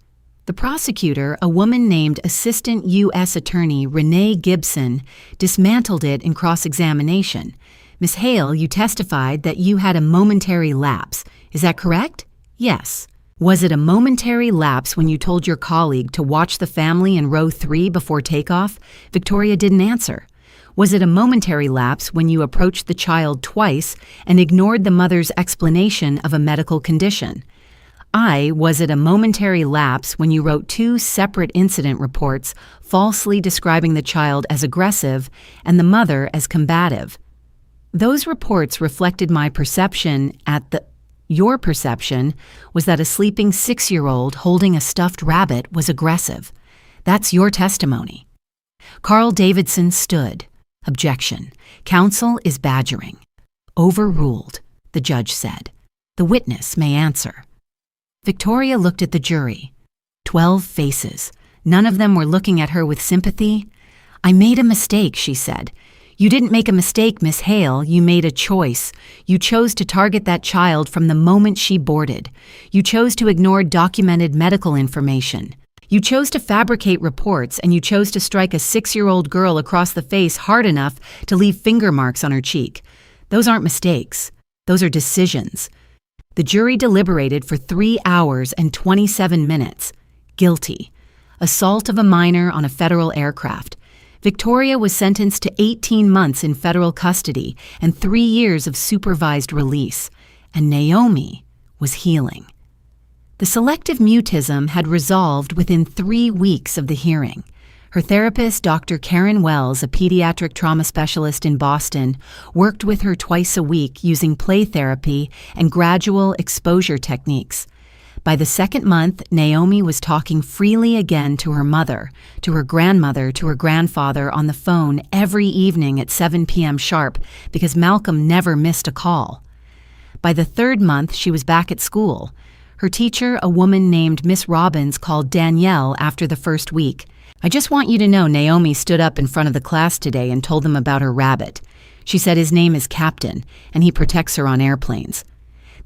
The prosecutor, a woman named Assistant U.S. Attorney Renee Gibson, dismantled it in cross-examination. Ms. Hale, you testified that you had a momentary lapse. Is that correct? Yes. Was it a momentary lapse when you told your colleague to watch the family in row 3 before takeoff? Victoria didn't answer. Was it a momentary lapse when you approached the child twice and ignored the mother's explanation of a medical condition? Was it a momentary lapse when you wrote 2 separate incident reports falsely describing the child as aggressive and the mother as combative? Those reports reflected my perception Your perception was that a sleeping 6-year-old holding a stuffed rabbit was aggressive. That's your testimony. Carl Davidson stood. Objection. Counsel is badgering. Overruled, the judge said. The witness may answer. Victoria looked at the jury. 12 faces. None of them were looking at her with sympathy. I made a mistake, she said. You didn't make a mistake, Miss Hale. You made a choice. You chose to target that child from the moment she boarded. You chose to ignore documented medical information. You chose to fabricate reports, and you chose to strike a 6-year-old girl across the face hard enough to leave finger marks on her cheek. Those aren't mistakes. Those are decisions. The jury deliberated for 3 hours and 27 minutes. Guilty. Assault of a minor on a federal aircraft. Victoria was sentenced to 18 months in federal custody and 3 years of supervised release. And Naomi was healing. The selective mutism had resolved within 3 weeks of the hearing. Her therapist, Dr. Karen Wells, a pediatric trauma specialist in Boston, worked with her twice a week using play therapy and gradual exposure techniques. By the second month, Naomi was talking freely again to her mother, to her grandmother, to her grandfather on the phone every evening at 7 p.m. sharp because Malcolm never missed a call. By the third month, she was back at school. Her teacher, a woman named Miss Robbins, called Danielle after the first week. "I just want you to know Naomi stood up in front of the class today and told them about her rabbit. She said his name is Captain, and he protects her on airplanes."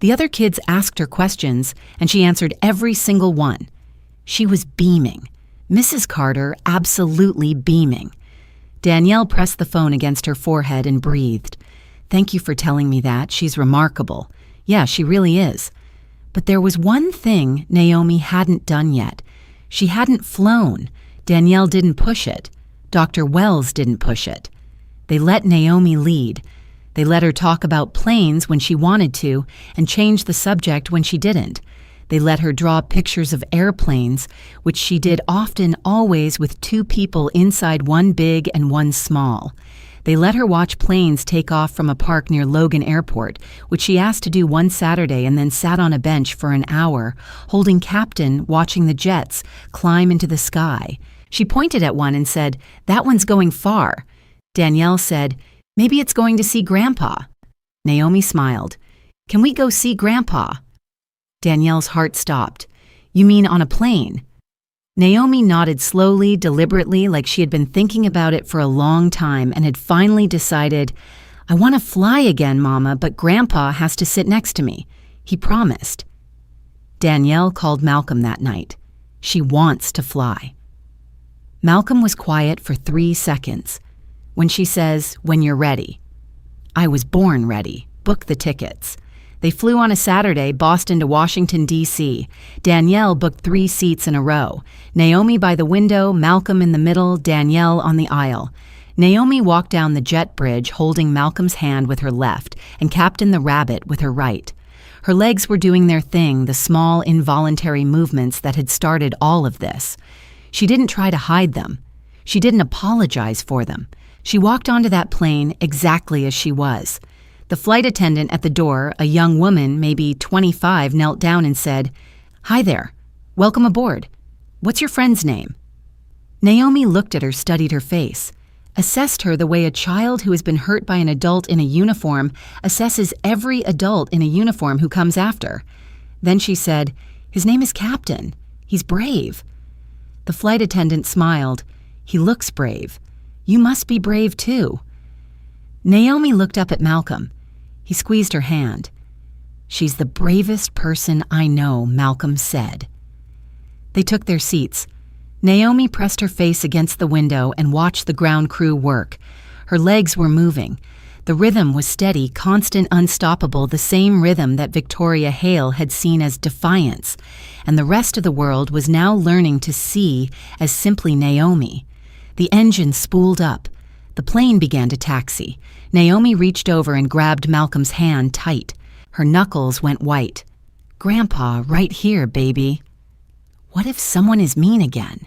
The other kids asked her questions, and she answered every single one. She was beaming. Mrs. Carter absolutely beaming. Danielle pressed the phone against her forehead and breathed. "Thank you for telling me that. She's remarkable. Yeah, she really is." But there was one thing Naomi hadn't done yet. She hadn't flown. Danielle didn't push it. Dr. Wells didn't push it. They let Naomi lead. They let her talk about planes when she wanted to and change the subject when she didn't. They let her draw pictures of airplanes, which she did often always with 2 people inside, one big and one small. They let her watch planes take off from a park near Logan Airport, which she asked to do one Saturday and then sat on a bench for an hour, holding Captain, watching the jets climb into the sky. She pointed at one and said, "That one's going far." Danielle said, "Maybe it's going to see Grandpa." Naomi smiled. "Can we go see Grandpa?" Danielle's heart stopped. "You mean on a plane?" Naomi nodded slowly, deliberately, like she had been thinking about it for a long time and had finally decided, "I want to fly again, Mama, but Grandpa has to sit next to me. He promised." Danielle called Malcolm that night. She wants to fly. Malcolm was quiet for 3 seconds. When she says, "When you're ready." "I was born ready. Book the tickets." They flew on a Saturday, Boston to Washington, D.C. Danielle booked 3 seats in a row. Naomi by the window, Malcolm in the middle, Danielle on the aisle. Naomi walked down the jet bridge holding Malcolm's hand with her left and Captain the rabbit with her right. Her legs were doing their thing, the small, involuntary movements that had started all of this. She didn't try to hide them. She didn't apologize for them. She walked onto that plane exactly as she was. The flight attendant at the door, a young woman, maybe 25, knelt down and said, "Hi there. Welcome aboard. What's your friend's name?" Naomi looked at her, studied her face, assessed her the way a child who has been hurt by an adult in a uniform assesses every adult in a uniform who comes after. Then she said, "His name is Captain. He's brave." The flight attendant smiled. "He looks brave. You must be brave too." Naomi looked up at Malcolm. He squeezed her hand. "She's the bravest person I know," Malcolm said. They took their seats. Naomi pressed her face against the window and watched the ground crew work. Her legs were moving. The rhythm was steady, constant, unstoppable, the same rhythm that Victoria Hale had seen as defiance, and the rest of the world was now learning to see as simply Naomi. The engine spooled up. The plane began to taxi. Naomi reached over and grabbed Malcolm's hand tight. Her knuckles went white. "Grandpa, right here, baby." What if someone is mean again?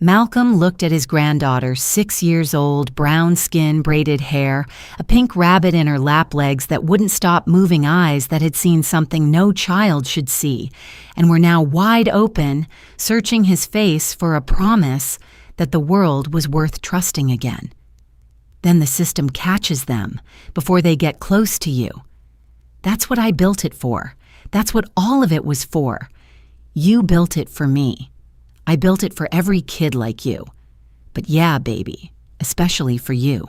Malcolm looked at his granddaughter, 6 years old, brown skin, braided hair, a pink rabbit in her lap legs that wouldn't stop moving, eyes that had seen something no child should see, and were now wide open, searching his face for a promise that the world was worth trusting again. Then the system catches them before they get close to you. That's what I built it for. That's what all of it was for. You built it for me. I built it for every kid like you. But yeah, baby, especially for you.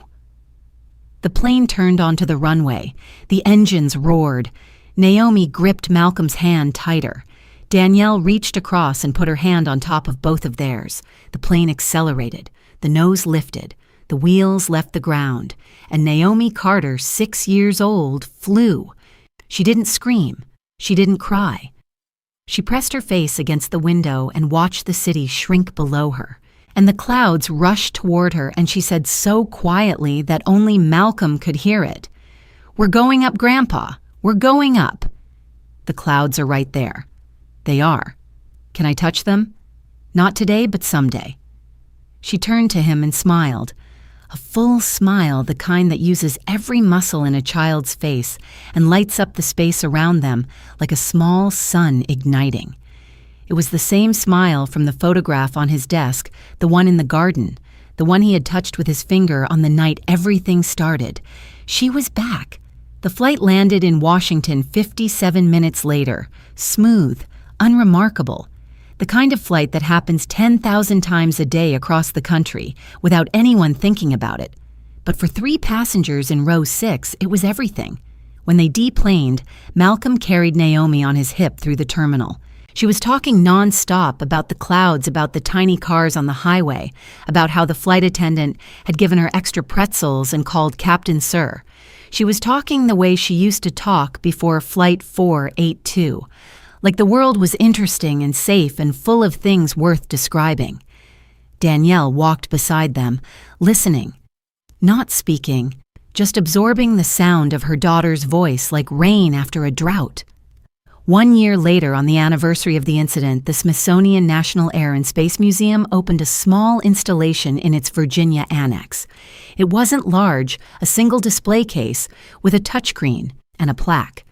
The plane turned onto the runway. The engines roared. Naomi gripped Malcolm's hand tighter. Danielle reached across and put her hand on top of both of theirs. The plane accelerated. The nose lifted. The wheels left the ground. And Naomi Carter, 6 years old, flew. She didn't scream. She didn't cry. She pressed her face against the window and watched the city shrink below her. And the clouds rushed toward her, and she said so quietly that only Malcolm could hear it, "We're going up, Grandpa. We're going up." The clouds are right there. "They are. Can I touch them?" "Not today, but someday." She turned to him and smiled. A full smile, the kind that uses every muscle in a child's face and lights up the space around them like a small sun igniting. It was the same smile from the photograph on his desk, the one in the garden, the one he had touched with his finger on the night everything started. She was back. The flight landed in Washington 57 minutes later, smooth, unremarkable. The kind of flight that happens 10,000 times a day across the country without anyone thinking about it. But for 3 passengers in row 6, it was everything. When they deplaned, Malcolm carried Naomi on his hip through the terminal. She was talking non-stop about the clouds, about the tiny cars on the highway, about how the flight attendant had given her extra pretzels and called Captain Sir. She was talking the way she used to talk before Flight 482, like the world was interesting and safe and full of things worth describing. Danielle walked beside them, listening, not speaking, just absorbing the sound of her daughter's voice like rain after a drought. 1 year later, on the anniversary of the incident, the Smithsonian National Air and Space Museum opened a small installation in its Virginia annex. It wasn't large, a single display case with a touchscreen and a plaque.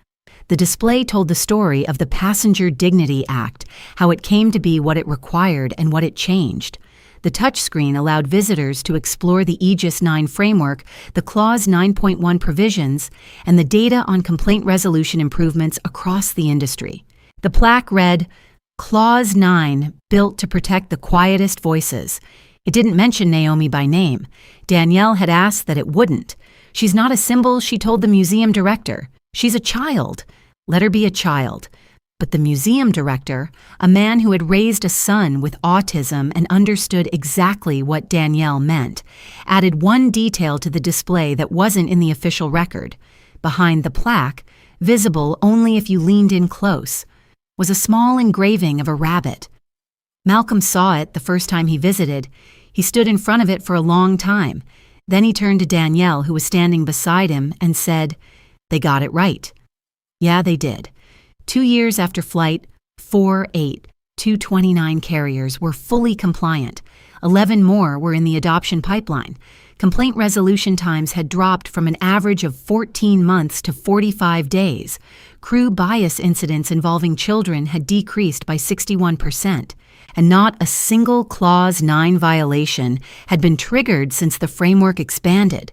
The display told the story of the Passenger Dignity Act, how it came to be what it required and what it changed. The touchscreen allowed visitors to explore the Aegis 9 framework, the Clause 9.1 provisions, and the data on complaint resolution improvements across the industry. The plaque read, "Clause 9, built to protect the quietest voices." It didn't mention Naomi by name. Danielle had asked that it wouldn't. "She's not a symbol," she told the museum director. "She's a child. Let her be a child." But the museum director, a man who had raised a son with autism and understood exactly what Danielle meant, added one detail to the display that wasn't in the official record. Behind the plaque, visible only if you leaned in close, was a small engraving of a rabbit. Malcolm saw it the first time he visited. He stood in front of it for a long time. Then he turned to Danielle, who was standing beside him, and said, "They got it right." Yeah, they did. 2 years after Flight 48, 229 carriers were fully compliant. 11 more were in the adoption pipeline. Complaint resolution times had dropped from an average of 14 months to 45 days. Crew bias incidents involving children had decreased by 61%. And not a single Clause 9 violation had been triggered since the framework expanded.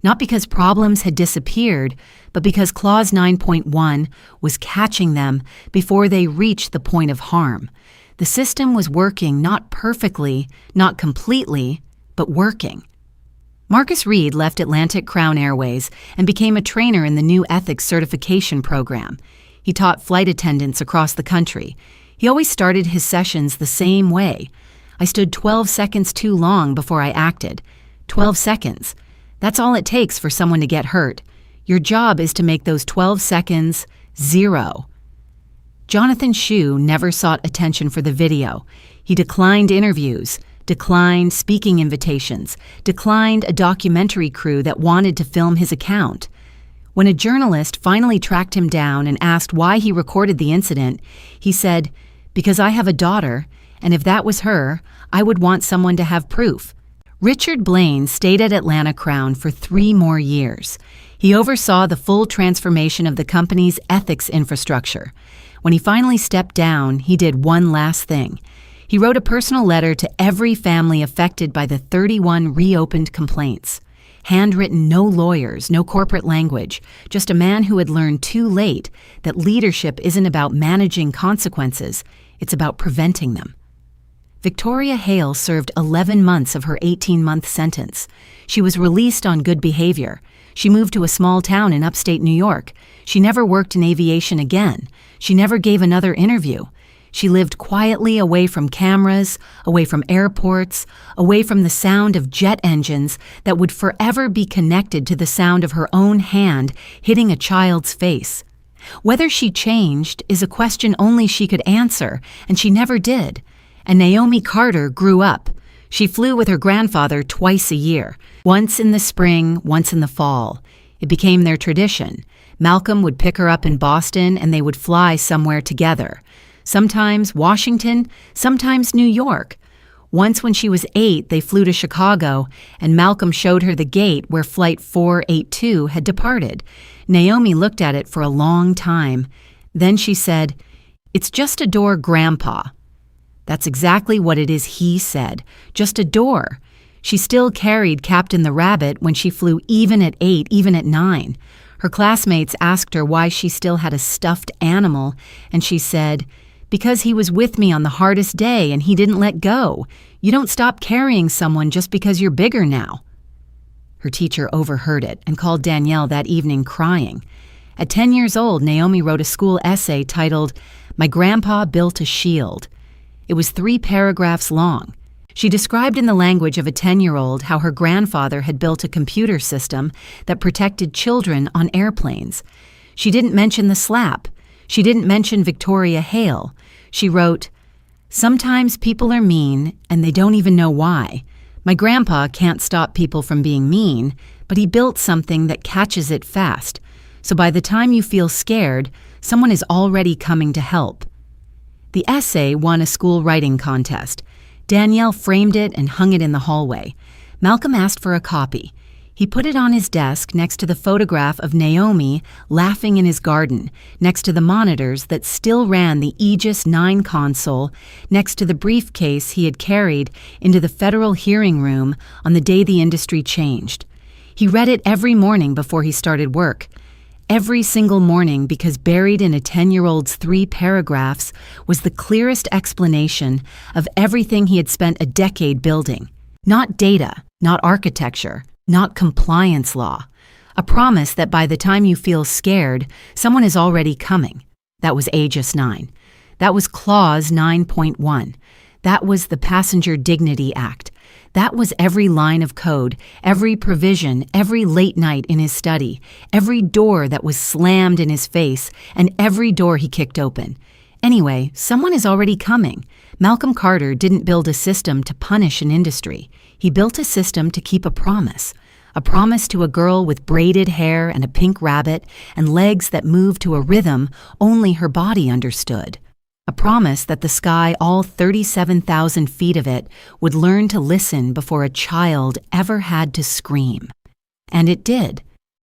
Not because problems had disappeared, but because Clause 9.1 was catching them before they reached the point of harm. The system was working not perfectly, not completely, but working. Marcus Reed left Atlantic Crown Airways and became a trainer in the new ethics certification program. He taught flight attendants across the country. He always started his sessions the same way. "I stood 12 seconds too long before I acted." 12 seconds. That's all it takes for someone to get hurt. Your job is to make those 12 seconds 0. Jonathan Shue never sought attention for the video. He declined interviews, declined speaking invitations, declined a documentary crew that wanted to film his account. When a journalist finally tracked him down and asked why he recorded the incident, he said, "Because I have a daughter, and if that was her, I would want someone to have proof." Richard Blaine stayed at Atlanta Crown for 3 more years. He oversaw the full transformation of the company's ethics infrastructure. When he finally stepped down, he did one last thing. He wrote a personal letter to every family affected by the 31 reopened complaints. Handwritten, no lawyers, no corporate language, just a man who had learned too late that leadership isn't about managing consequences, it's about preventing them. Victoria Hale served 11 months of her 18-month sentence. She was released on good behavior. She moved to a small town in upstate New York. She never worked in aviation again. She never gave another interview. She lived quietly away from cameras, away from airports, away from the sound of jet engines that would forever be connected to the sound of her own hand hitting a child's face. Whether she changed is a question only she could answer, and she never did. And Naomi Carter grew up. She flew with her grandfather twice a year, once in the spring, once in the fall. It became their tradition. Malcolm would pick her up in Boston and they would fly somewhere together. Sometimes Washington, sometimes New York. Once when she was 8, they flew to Chicago, and Malcolm showed her the gate where Flight 482 had departed. Naomi looked at it for a long time. Then she said, "It's just a door, Grandpa." That's exactly what it is he said, just a door. She still carried Captain the Rabbit when she flew even at 8, even at 9. Her classmates asked her why she still had a stuffed animal, and she said, "Because he was with me on the hardest day and he didn't let go. You don't stop carrying someone just because you're bigger now." Her teacher overheard it and called Danielle that evening crying. At 10 years old, Naomi wrote a school essay titled, "My Grandpa Built a Shield." It was 3 paragraphs long. She described in the language of a 10-year-old how her grandfather had built a computer system that protected children on airplanes. She didn't mention the slap. She didn't mention Victoria Hale. She wrote, "Sometimes people are mean and they don't even know why. My grandpa can't stop people from being mean, but he built something that catches it fast. So by the time you feel scared, someone is already coming to help." The essay won a school writing contest. Danielle framed it and hung it in the hallway. Malcolm asked for a copy. He put it on his desk next to the photograph of Naomi laughing in his garden, next to the monitors that still ran the Aegis 9 console, next to the briefcase he had carried into the federal hearing room on the day the industry changed. He read it every morning before he started work. Every single morning, because buried in a 10-year-old's 3 paragraphs was the clearest explanation of everything he had spent a decade building. Not data, not architecture, not compliance law. A promise that by the time you feel scared, someone is already coming. That was Aegis 9. That was Clause 9.1. That was the Passenger Dignity Act. That was every line of code, every provision, every late night in his study, every door that was slammed in his face, and every door he kicked open. Anyway, someone is already coming. Malcolm Carter didn't build a system to punish an industry. He built a system to keep a promise to a girl with braided hair and a pink rabbit and legs that moved to a rhythm only her body understood. A promise that the sky, all 37,000 feet of it, would learn to listen before a child ever had to scream. And it did.